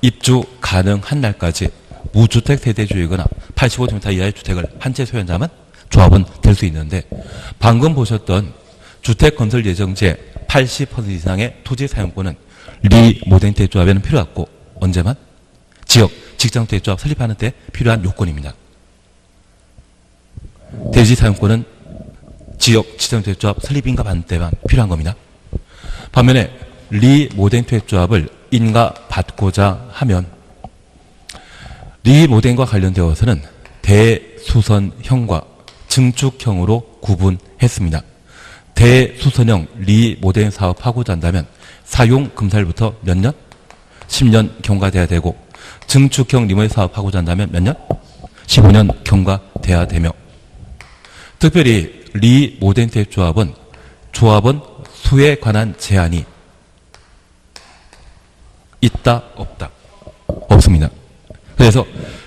입주 가능한 날까지 무주택 세대주이거나 85제곱미터 이하의 주택을 한 채 소유한다면 조합은 될 수 있는데, 방금 보셨던 주택건설 예정지의 80% 이상의 토지 사용권은 리모델링 조합에는 필요 없고 언제만? 지역 직장택조합 설립하는 때 필요한 요건입니다. 대지 사용권은 지역 직장택조합 설립인가 받는 때만 필요한 겁니다. 반면에 리모델링 조합을 인가 받고자 하면 리모델링과 관련되어서는 대수선형과 증축형으로 구분했습니다. 대수선형 리모델링 사업하고자 한다면 사용금살부터 몇 년? 10년 경과돼야 되고, 증축형 리모델링 사업하고자 한다면 몇 년? 15년 경과돼야 되며, 특별히 리모델링 조합은 조합원 수에 관한 제한이 있다, 없다? 없습니다. 그래서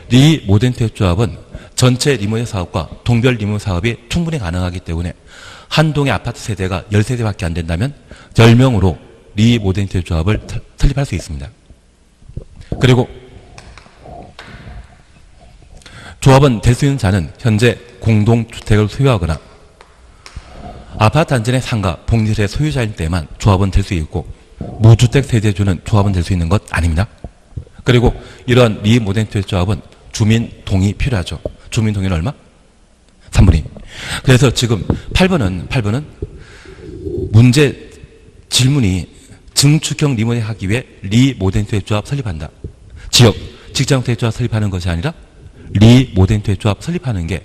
리모델링 조합은 전체 리모델링 사업과 동별 리모델링 사업이 충분히 가능하기 때문에 한 동의 아파트 세대가 10세대밖에 안 된다면 10명으로 리모델링 조합을 설립할 수 있습니다. 그리고 조합원 될 수 있는 자는 현재 공동주택을 소유하거나 아파트 안전의 상가, 복리설의 소유자일 때만 조합원 될 수 있고, 무주택 세대주는 조합원 될 수 있는 것 아닙니다. 그리고 이러한 리모델링 조합은 주민 동의 필요하죠. 주민 동의는 얼마? 3분의 2. 그래서 지금 8번은 문제 질문이 증축형 리모델링 하기 위해 리모델링 조합 설립한다. 지역 직장택 조합 설립하는 것이 아니라 리모델링 조합 설립하는 게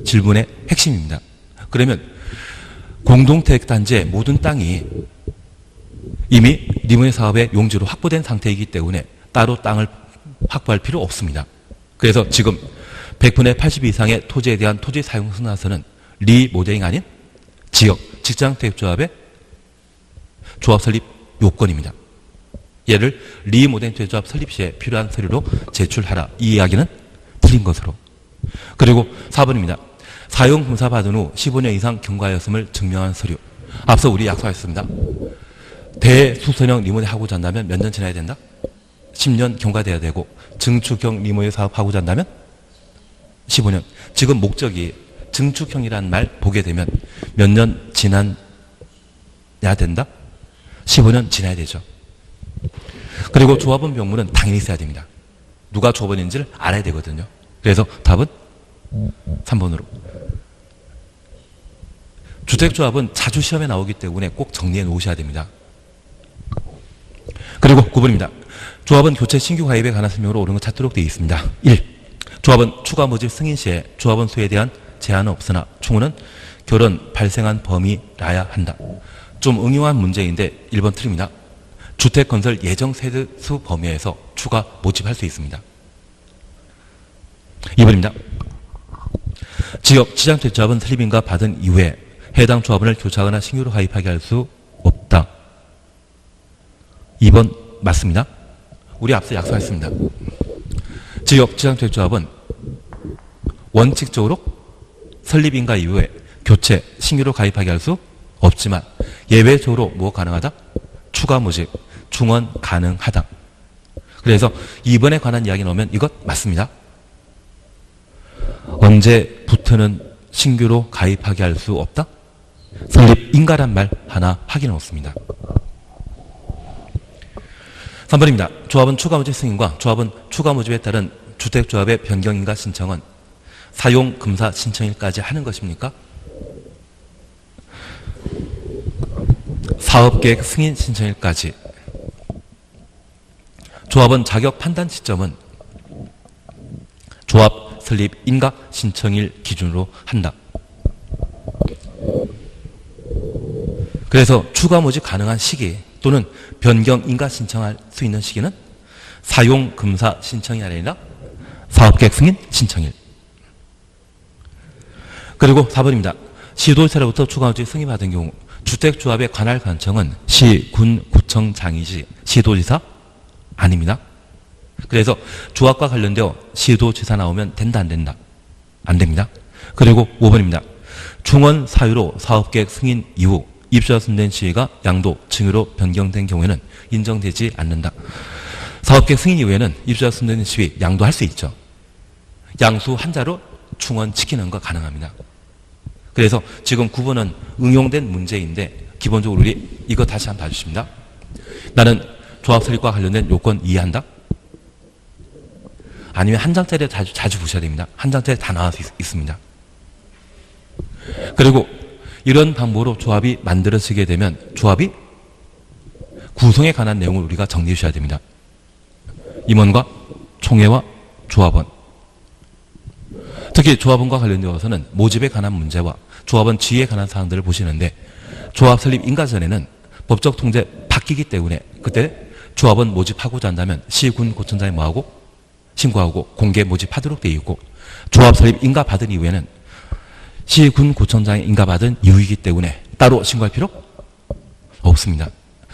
질문의 핵심입니다. 그러면 공동택 단지의 모든 땅이 이미 리모델링 사업의 용지로 확보된 상태이기 때문에 따로 땅을 확보할 필요 없습니다. 그래서 지금 100분의 80 이상의 토지에 대한 토지 사용 승낙서는 리모델링 아닌 지역 직장택 조합의 조합 설립 요건입니다. 얘를 리모델링 조합 설립 시에 필요한 서류로 제출하라. 이 이야기는 틀린 것으로. 그리고 4번입니다. 사용 검사 받은 후 15년 이상 경과하였음을 증명한 서류. 앞서 우리 약속했습니다. 대수선형 리모델링 하고자 한다면 몇 년 지나야 된다? 10년 경과돼야 되고, 증축형 리모델링 사업하고자 한다면 15년. 지금 목적이 증축형이라는 말 보게 되면 몇 년 지나야 된다? 15년 지나야 되죠. 그리고 조합원 명부는 당연히 있어야 됩니다. 누가 조합원인지를 알아야 되거든요. 그래서 답은 3번으로. 주택조합은 자주 시험에 나오기 때문에 꼭 정리해 놓으셔야 됩니다. 그리고 9번입니다. 조합원 교체 신규 가입에 관한 설명으로 옳은 것 찾도록 되어 있습니다. 1. 조합원 추가 모집 승인 시에 조합원 수에 대한 제한은 없으나 충원은 결혼 발생한 범위라야 한다. 좀 응용한 문제인데 1번 틀립니다. 주택건설 예정 세대수 범위에서 추가 모집할 수 있습니다. 2번입니다. 지역 지장택 조합은 설립인가 받은 이후에 해당 조합원을 교체하거나 신규로 가입하게 할 수 없다. 2번 맞습니다. 우리 앞서 약속했습니다. 지역 지장택 조합은 원칙적으로 설립인가 이후에 교체, 신규로 가입하게 할 수 없지만 예외적으로 뭐 가능하다? 추가 모집, 충원 가능하다. 그래서 2번에 관한 이야기 나오면 이것 맞습니다. 언제부터는 신규로 가입하게 할 수 없다? 설립인가란 말 하나 확인해 놓습니다. 3번입니다. 조합원 추가 모집 승인과 조합원 추가 모집에 따른 주택조합의 변경인가 신청은 사용금사 신청일까지 하는 것입니까? 사업계획 승인 신청일까지. 조합원 자격 판단 시점은 조합 설립 인가 신청일 기준으로 한다. 그래서 추가 모집 가능한 시기 또는 변경 인가 신청할 수 있는 시기는 사용 금사 신청이 아니라 사업계획 승인 신청일. 그리고 4번입니다. 시도지사로부터 추가 모집 승인받은 경우 주택조합의 관할 관청은 시, 군, 구청장이지 시도지사 아닙니다. 그래서 조합과 관련되어 시도지사 나오면 된다 안 된다? 안 됩니다. 그리고 5번입니다. 중원 사유로 사업계획 승인 이후 입주자 선된 시위가 양도, 층위로 변경된 경우에는 인정되지 않는다. 사업계획 승인 이후에는 입주자 선된 시위 양도할 수 있죠. 양수 한자로 충원 지키는 거 가능합니다. 그래서 지금 9번은 응용된 문제인데 기본적으로 우리 이거 다시 한번 봐주십니다. 나는 조합 설립과 관련된 요건 이해한다? 아니면 한 장짜리 자주 보셔야 됩니다. 한 장짜리 다 나와서 있습니다. 그리고 이런 방법으로 조합이 만들어지게 되면 조합이 구성에 관한 내용을 우리가 정리해 주셔야 됩니다. 임원과 총회와 조합원. 특히 조합원과 관련되어서는 모집에 관한 문제와 조합원 지위에 관한 사항들을 보시는데 조합 설립 인가 전에는 법적 통제 바뀌기 때문에 그때 조합원 모집하고자 한다면 시, 군, 고청장에 뭐하고? 신고하고 공개 모집하도록 되어 있고 조합 설립 인가 받은 이후에는 시, 군, 구청장에 인가받은 이후이기 때문에 따로 신고할 필요 없습니다.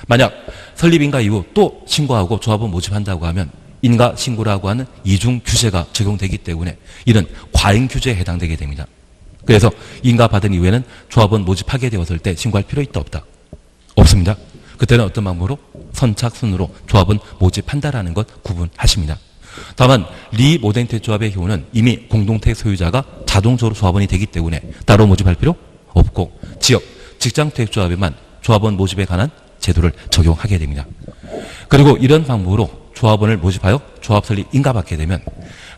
만약 설립 인가 이후 또 신고하고 조합원 모집한다고 하면 인가 신고라고 하는 이중 규제가 적용되기 때문에 이는 과잉 규제에 해당되게 됩니다. 그래서 인가받은 이후에는 조합원 모집하게 되었을 때 신고할 필요 있다 없다? 없습니다. 그때는 어떤 방법으로? 선착순으로 조합원 모집한다라는 것 구분하십니다. 다만 리모덴트 조합의 경우는 이미 공동택 소유자가 자동적으로 조합원이 되기 때문에 따로 모집할 필요 없고 지역, 직장택 조합에만 조합원 모집에 관한 제도를 적용하게 됩니다. 그리고 이런 방법으로 조합원을 모집하여 조합 설립 인가받게 되면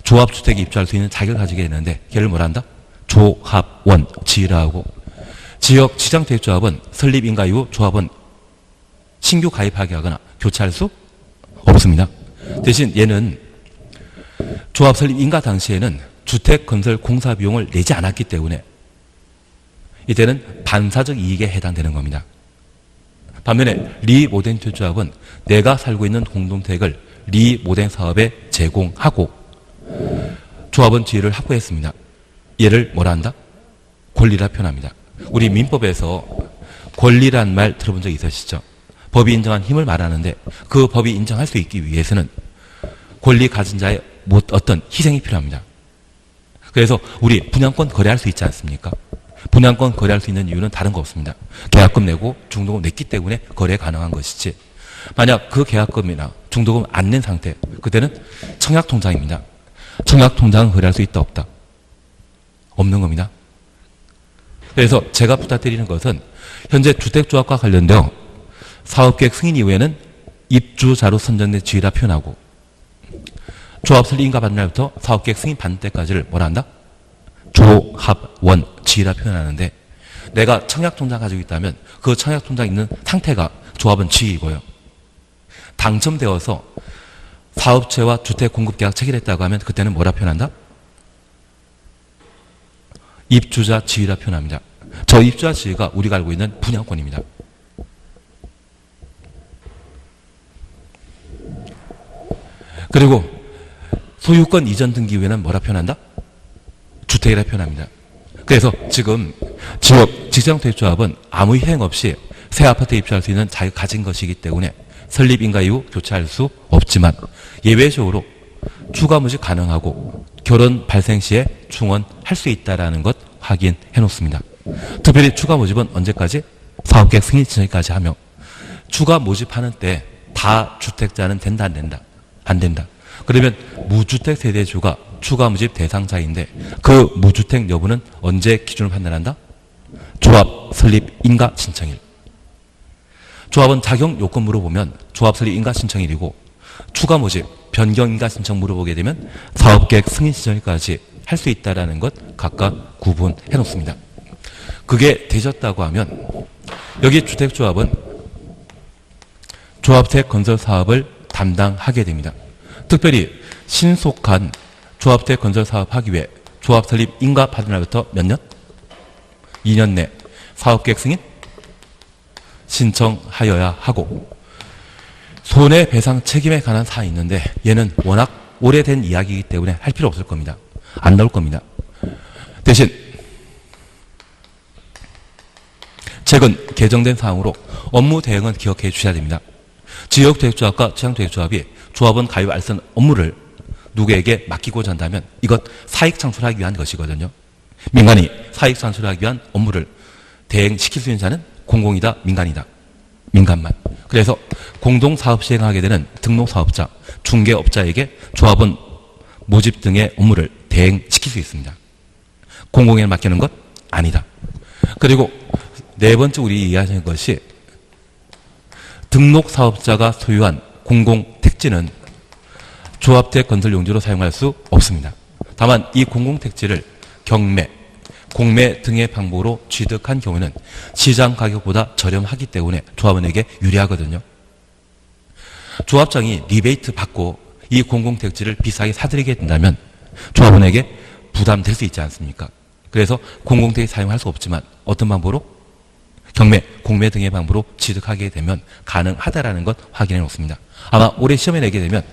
조합주택에 입주할 수 있는 자격을 가지게 되는데 걔를 뭐라 한다? 조합원 지라고. 지역 직장택 조합은 설립 인가 이후 조합원 신규 가입하게 하거나 교체할 수 없습니다. 대신 얘는 조합 설립 인가 당시에는 주택 건설 공사 비용을 내지 않았기 때문에 이때는 반사적 이익에 해당되는 겁니다. 반면에 리모덴트 조합은 내가 살고 있는 공동택을 리모덴 사업에 제공하고 조합원 지위를 확보했습니다. 얘를 뭐라 한다? 권리라 표현합니다. 우리 민법에서 권리란 말 들어본 적 있으시죠? 법이 인정한 힘을 말하는데 그 법이 인정할 수 있기 위해서는 권리 가진 자의 어떤 희생이 필요합니다. 그래서 우리 분양권 거래할 수 있지 않습니까? 분양권 거래할 수 있는 이유는 다른 거 없습니다. 계약금 내고 중도금 냈기 때문에 거래 가능한 것이지 만약 그 계약금이나 중도금 안 낸 상태 그때는 청약통장입니다. 청약통장은 거래할 수 있다 없다? 없는 겁니다. 그래서 제가 부탁드리는 것은 현재 주택조합과 관련되어 사업계획 승인 이후에는 입주자로 선정된 지위라 표현하고 조합 설립 인가 받는 날부터 사업계획 승인 받는 때까지를 뭐라 한다? 조합원 지위라 표현하는데 내가 청약통장 가지고 있다면 그 청약통장 있는 상태가 조합원 지위이고요. 당첨되어서 사업체와 주택 공급 계약 체결했다고 하면 그때는 뭐라 표현한다? 입주자 지위라 표현합니다. 저 입주자 지위가 우리가 알고 있는 분양권입니다. 그리고 소유권 이전 등기 후에는 뭐라 표현한다? 주택이라 표현합니다. 그래서 지금 지역 직장택조합은 아무 희생 없이 새 아파트에 입주할 수 있는 자격 가진 것이기 때문에 설립 인가 이후 교체할 수 없지만 예외적으로 추가 모집 가능하고 결혼 발생 시에 충원할 수 있다는 것 확인해 놓습니다. 특별히 추가 모집은 언제까지? 사업계획 승인 시점까지 하며 추가 모집하는 때 다 주택자는 된다 안 된다? 안 된다. 그러면 무주택 세대주가 추가 모집 대상자인데 그 무주택 여부는 언제 기준으로 판단한다? 조합 설립 인가 신청일. 조합은 자격 요건 물어보면 조합 설립 인가 신청일이고 추가 모집 변경 인가 신청 물어보게 되면 사업계획 승인 시점일까지 할 수 있다는 것 각각 구분해 놓습니다. 그게 되셨다고 하면 여기 주택조합은 조합택 건설 사업을 담당하게 됩니다. 특별히 신속한 조합택 건설 사업 하기 위해 조합 설립 인가 받은 날부터 몇 년? 2년 내 사업계획 승인 신청하여야 하고, 손해배상 책임에 관한 사항이 있는데 얘는 워낙 오래된 이야기이기 때문에 할 필요 없을 겁니다. 안 나올 겁니다. 대신 최근 개정된 사항으로 업무 대응은 기억해 주셔야 됩니다. 지역도액조합과 지방도액조합이 조합원 가입 알선 업무를 누구에게 맡기고자 한다면 이것 사익 창출하기 위한 것이거든요. 민간이 사익 창출하기 위한 업무를 대행시킬 수 있는 자는 공공이다, 민간이다. 민간만. 그래서 공동사업 시행하게 되는 등록사업자, 중개업자에게 조합원 모집 등의 업무를 대행시킬 수 있습니다. 공공에 맡기는 것 아니다. 그리고 네 번째 우리 이해하시는 것이 등록사업자가 소유한 공공택지는 조합대 건설 용지로 사용할 수 없습니다. 다만 이 공공택지를 경매, 공매 등의 방법으로 취득한 경우에는 시장 가격보다 저렴하기 때문에 조합원에게 유리하거든요. 조합장이 리베이트 받고 이 공공택지를 비싸게 사들이게 된다면 조합원에게 부담될 수 있지 않습니까? 그래서 공공택지 사용할 수 없지만 어떤 방법으로? 경매, 공매 등의 방법으로 취득하게 되면 가능하다라는 것 확인해 놓습니다. 아마 올해 시험에 내게 되면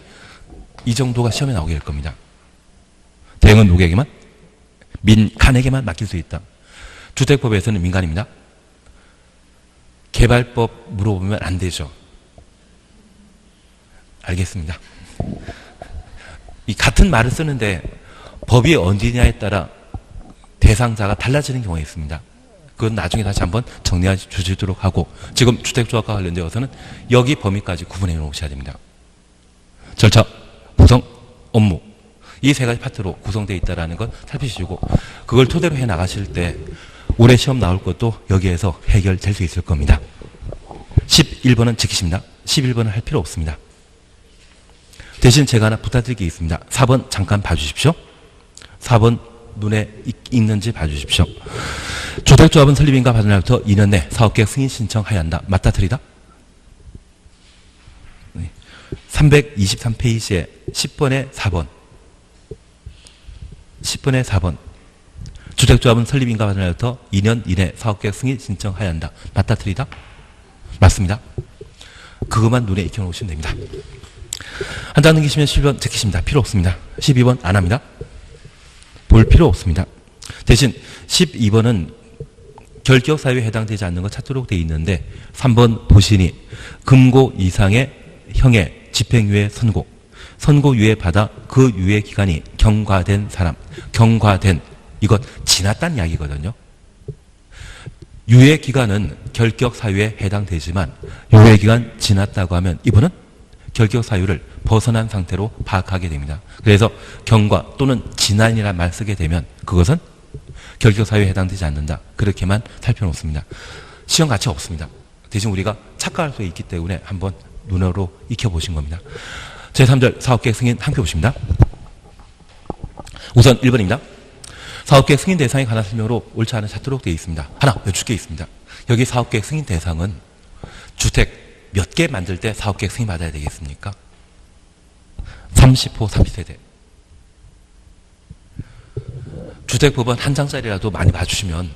이 정도가 시험에 나오게 될 겁니다. 대응은 누구에게만? 민간에게만 맡길 수 있다. 주택법에서는 민간입니다. 개발법 물어보면 안 되죠. 알겠습니다. 이 같은 말을 쓰는데 법이 어디냐에 따라 대상자가 달라지는 경우가 있습니다. 그건 나중에 다시 한번 정리해 주시도록 하고, 지금 주택조합과 관련되어서는 여기 범위까지 구분해 놓으셔야 됩니다. 절차, 구성, 업무, 이 세 가지 파트로 구성되어 있다는 것 살피시고, 그걸 토대로 해 나가실 때 올해 시험 나올 것도 여기에서 해결될 수 있을 겁니다. 11번은 지키십니다. 11번은 할 필요 없습니다. 대신 제가 하나 부탁드릴 게 있습니다. 4번 잠깐 봐주십시오. 4번 눈에 있는지 봐주십시오. 주택조합은 설립인가 받은 날부터 2년 내 사업계획 승인 신청하여야 한다. 맞다, 틀리다? 323페이지에 10번에 4번. 10번에 4번. 주택조합은 설립인가 받은 날부터 2년 이내 사업계획 승인 신청하여야 한다. 맞다, 틀리다? 맞습니다. 그것만 눈에 익혀놓으시면 됩니다. 한자 넘기시면 11번 지키십니다. 필요 없습니다. 12번 안 합니다. 볼 필요 없습니다. 대신 12번은 결격사유에 해당되지 않는 것 찾도록 되어 있는데 3번 보시니 금고 이상의 형의 집행유예 선고, 선고유예 받아 그 유예 기간이 경과된 사람, 경과된, 이것 지났다는 이야기거든요. 유예 기간은 결격 사유에 해당되지만 유예 기간 지났다고 하면 이분은 결격 사유를 벗어난 상태로 파악하게 됩니다. 그래서 경과 또는 지난이라는 말 쓰게 되면 그것은 결격 사유에 해당되지 않는다. 그렇게만 살펴놓습니다. 시험 가치 없습니다. 대신 우리가 착각할 수 있기 때문에 한번 눈으로 익혀보신 겁니다. 제3절 사업계획 승인 함께 보십니다. 우선 1번입니다. 사업계획 승인 대상에 관한 설명으로 옳지 않은 찾도록 되어 있습니다. 하나 여쭙 게 있습니다. 여기 사업계획 승인 대상은 주택 몇 개 만들 때 사업계획 승인 받아야 되겠습니까? 30호 30세대. 주택법은 한 장짜리라도 많이 봐주시면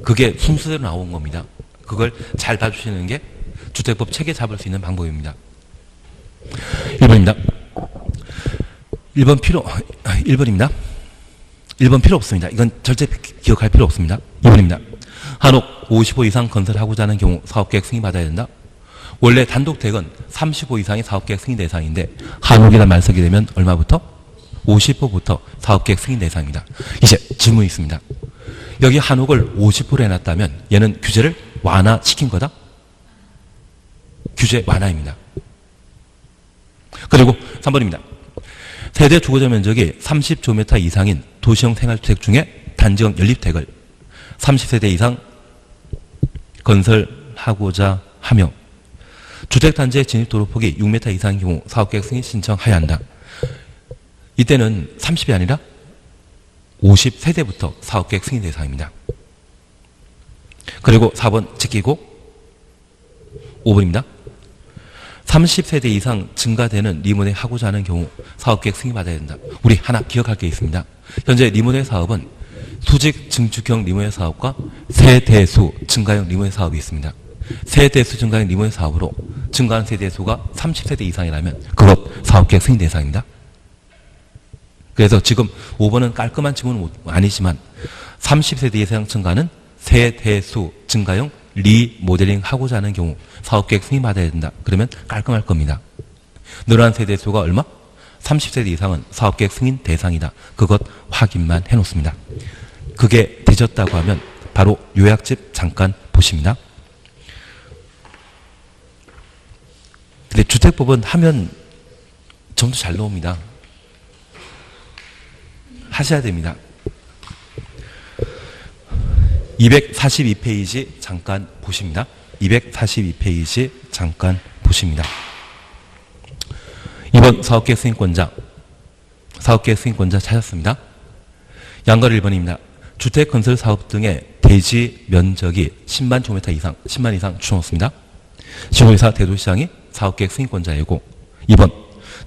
그게 순서대로 나온 겁니다. 그걸 잘 봐주시는 게 주택법 체계 잡을 수 있는 방법입니다. 1번입니다. 1번입니다. 1번 필요 없습니다. 이건 절대 기억할 필요 없습니다. 2번입니다. 한옥 55 이상 건설하고자 하는 경우 사업계획 승인 받아야 된다. 원래 단독택은 35 이상의 사업계획 승인 대상인데 한옥이란 말 쓰게 되면 얼마부터? 50호부터 사업계획 승인 대상입니다. 이제 질문이 있습니다. 여기 한옥을 50호로 해놨다면 얘는 규제를 완화시킨 거다? 규제 완화입니다. 그리고 3번입니다. 세대 주거자 면적이 30제곱미터 이상인 도시형 생활주택 중에 단지형 연립택을 30세대 이상 건설하고자 하며 주택단지의 진입도로폭이 6m 이상인 경우 사업계획 승인 신청해야 한다. 이때는 30이 아니라 50세대부터 사업계획 승인 대상입니다. 그리고 4번 지키고 5번입니다. 30세대 이상 증가되는 리모델 하고자 하는 경우 사업계획 승인 받아야 된다. 우리 하나 기억할 게 있습니다. 현재 리모델 사업은 수직 증축형 리모델 사업과 세대수 증가형 리모델 사업이 있습니다. 세대수 증가형 리모델 사업으로 증가하는 세대수가 30세대 이상이라면 그것 사업계획 승인 대상입니다. 그래서 지금 5번은 깔끔한 질문은 아니지만 30세대 이상 증가는 세대수 증가형 리모델링 하고자 하는 경우 사업계획 승인받아야 된다. 그러면 깔끔할 겁니다. 늘어난 세대수가 얼마? 30세대 이상은 사업계획 승인 대상이다. 그것 확인만 해놓습니다. 그게 뒤졌다고 하면 바로 요약집 잠깐 보십니다. 근데 주택법은 하면 점도 잘 나옵니다. 하셔야 됩니다. 242페이지 잠깐 보십니다. 242페이지 잠깐 보십니다. 2번 사업계획 승인권자. 사업계획 승인권자 찾았습니다. 양가로 1번입니다. 주택건설 사업 등의 대지 면적이 10만 제곱미터 이상, 10만 이상 추천했습니다. 시공회사 대도시장이 사업계획 승인권자이고 2번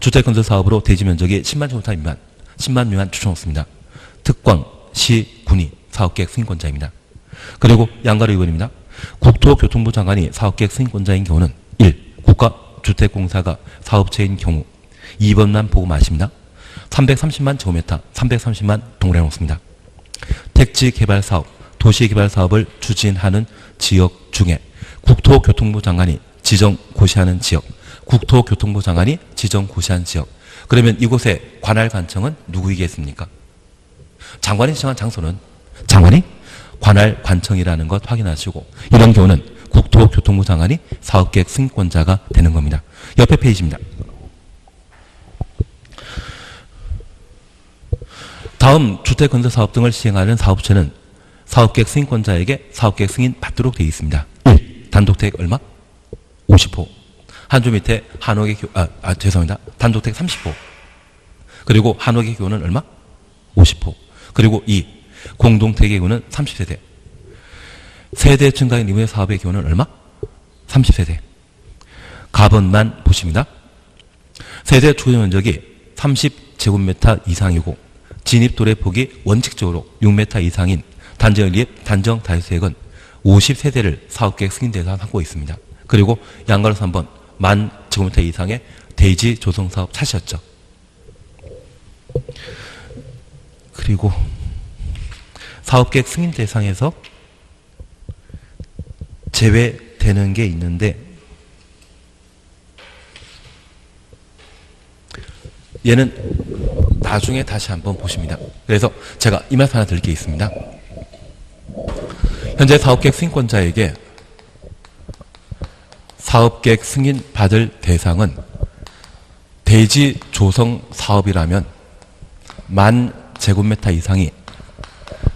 주택건설 사업으로 대지 면적이 10만 제곱미터 미만, 10만 미만 추천했습니다. 특광, 시, 군이 사업계획 승인권자입니다. 그리고 양가로 2번입니다. 국토교통부 장관이 사업계획 승인권자인 경우는 1. 국가주택공사가 사업체인 경우 2번만 보고 마십니다. 330만 제곱미터, 330만 동그라미 놓습니다. 택지개발사업, 도시개발사업을 추진하는 지역 중에 국토교통부 장관이 지정 고시하는 지역, 국토교통부 장관이 지정 고시한 지역. 그러면 이곳의 관할 관청은 누구이겠습니까? 장관이 지정한 장소는 장관이 관할 관청이라는 것 확인하시고 이런 경우는 국토교통부 장관이 사업계획 승인권자가 되는 겁니다. 옆에 페이지입니다. 다음 주택건설사업 등을 시행하는 사업체는 사업계획 승인권자에게 사업계획 승인 받도록 되어 있습니다. 1. 단독택 얼마? 50호. 한 줄 밑에 한옥의 죄송합니다. 단독택 30호. 그리고 한옥의 교는 얼마? 50호. 그리고 2. 공동택의 경우는 30세대. 세대 증가인 리모델 사업의 경우는 얼마? 30세대. 가번만 보십니다. 세대 추진 면적이 30제곱미터 이상이고 진입도래 폭이 원칙적으로 6m 이상인 단정리입 단정 다주택은 50세대를 사업계획 승인 대상 하고 있습니다. 그리고 양가로 3번 만 제곱미터 이상의 대지 조성 사업 찾으셨죠. 그리고 사업계획 승인 대상에서 제외되는 게 있는데 얘는 나중에 다시 한번 보십니다. 그래서 제가 이 말씀 하나 드릴 게 있습니다. 현재 사업계획 승인권자에게 사업계획 승인 받을 대상은 대지 조성 사업이라면 만 제곱미터 이상이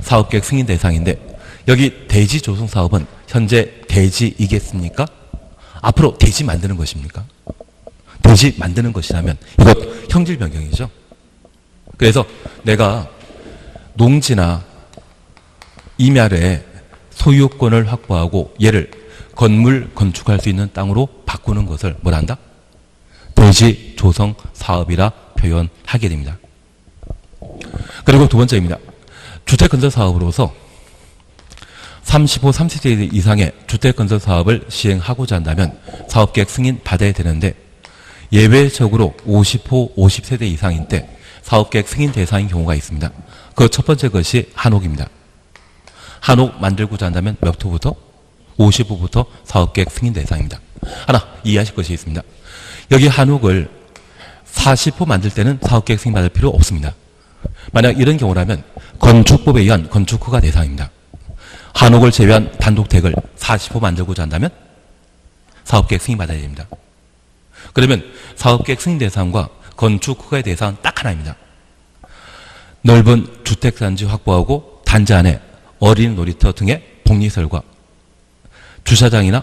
사업계획 승인 대상인데 여기 대지 조성 사업은 현재 대지이겠습니까? 앞으로 대지 만드는 것입니까? 대지 만드는 것이라면 이것 형질 변경이죠. 그래서 내가 농지나 임야에 소유권을 확보하고 얘를 건물 건축할 수 있는 땅으로 바꾸는 것을 뭐란다? 대지 조성 사업이라 표현하게 됩니다. 그리고 두 번째입니다. 주택건설 사업으로서 35, 30세 이상의 주택건설 사업을 시행하고자 한다면 사업계획 승인 받아야 되는데 예외적으로 50호, 50세대 이상인 때 사업계획 승인 대상인 경우가 있습니다. 그 첫 번째 것이 한옥입니다. 한옥 만들고자 한다면 몇 호부터? 50호부터 사업계획 승인 대상입니다. 하나 이해하실 것이 있습니다. 여기 한옥을 40호 만들 때는 사업계획 승인 받을 필요 없습니다. 만약 이런 경우라면 건축법에 의한 건축허가 대상입니다. 한옥을 제외한 단독택을 40호 만들고자 한다면 사업계획 승인 받아야 됩니다. 그러면 사업계획 승인 대상과 건축허가의 대상은 딱 하나입니다. 넓은 주택단지 확보하고 단지 안에 어린 놀이터 등의 복리설과 주차장이나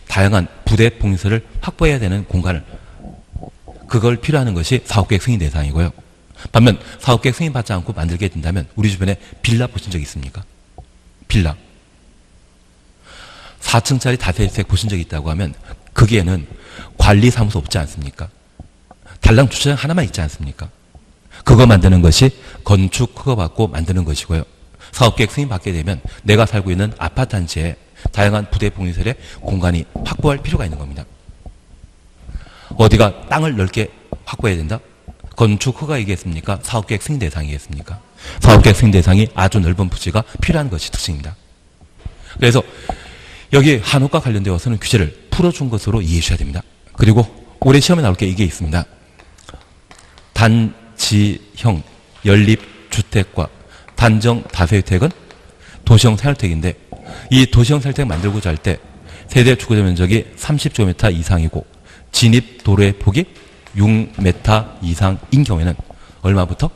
다양한 부대 복리설을 확보해야 되는 공간을 그걸 필요하는 것이 사업계획 승인 대상이고요. 반면 사업계획 승인 받지 않고 만들게 된다면 우리 주변에 빌라 보신 적 있습니까? 빌라 4층짜리 다세대주택 보신 적 있다고 하면 거기에는 관리사무소 없지 않습니까? 달랑 주차장 하나만 있지 않습니까? 그거 만드는 것이 건축 허가받고 만드는 것이고요. 사업계획 승인받게 되면 내가 살고 있는 아파트 단지에 다양한 부대 복리설의 공간이 확보할 필요가 있는 겁니다. 어디가 땅을 넓게 확보해야 된다? 건축 허가이겠습니까? 사업계획 승인 대상이겠습니까? 사업계획 승인 대상이 아주 넓은 부지가 필요한 것이 특징입니다. 그래서 여기 한옥과 관련되어서는 규제를 풀어준 것으로 이해해 주셔야 됩니다. 그리고 올해 시험에 나올 게 이게 있습니다. 단지형 연립주택과 단정 다세주택은 도시형 생활주택인데 이 도시형 생활주택 만들고자 할 때 세대 주거적 면적이 30제곱미터 이상이고 진입 도로의 폭이 6m 이상인 경우에는 얼마부터?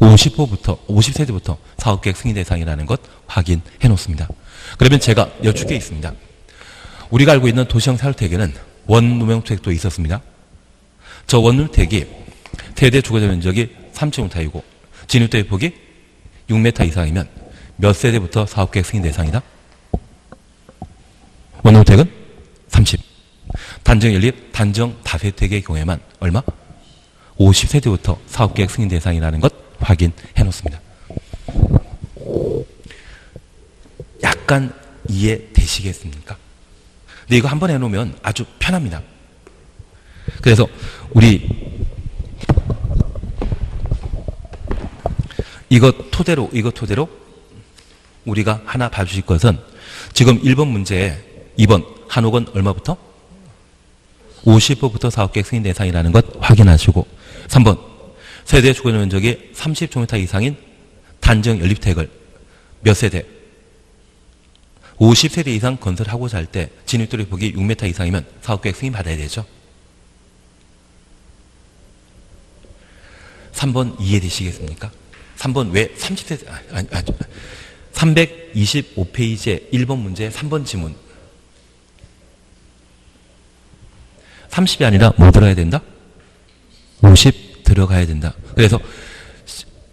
50세대부터 사업계획 승인 대상이라는 것 확인해 놓습니다. 그러면 제가 여쭙 게 있습니다. 우리가 알고 있는 도시형 생활주택에는 원무명주택도 있었습니다. 저 원무명주택이 세대 주거적 면적이 3제곱미터이고 진입도의 폭이 6m 이상이면 몇 세대부터 사업계획 승인 대상이다? 원무명주택은 30. 단정 연립, 단정 다세대의 경우에만 얼마? 50세대부터 사업계획 승인 대상이라는 것 확인해 놓습니다. 약간 이해되시겠습니까? 근데 이거 한번 해놓으면 아주 편합니다. 그래서 우리 이것 토대로 우리가 하나 봐주실 것은 지금 1번 문제에 2번 한옥은 얼마부터? 50호부터 사업계획 승인 대상이라는 것 확인하시고 3번 세대 주거 면적이 30제곱미터 이상인 단정 연립주택을 몇 세대? 50세대 이상 건설하고자 할 때 진입도의 폭이 6m 이상이면 사업계획 승인 받아야 되죠. 3번 이해되시겠습니까? 3번 왜 30세대 325페이지의 1번 문제 3번 지문 30이 아니라 뭐 들어가야 된다? 50 들어가야 된다. 그래서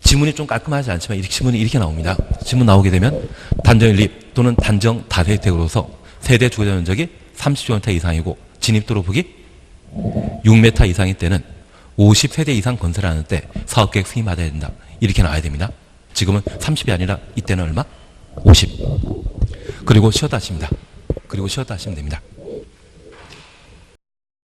지문이 좀 깔끔하지 않지만 이렇게 지문이 이렇게 나옵니다. 지문 나오게 되면 단정 연립 또는 단정 다세대택으로서 세대 주거적 면적이 30제곱미터 이상이고 진입도로 폭이 6m 이상일 때는 50세대 이상 건설하는 때 사업계획 승인 받아야 된다. 이렇게 나와야 됩니다. 지금은 30이 아니라 이때는 얼마? 50. 그리고 쉬었다 하십니다. 그리고 쉬었다 하시면 됩니다.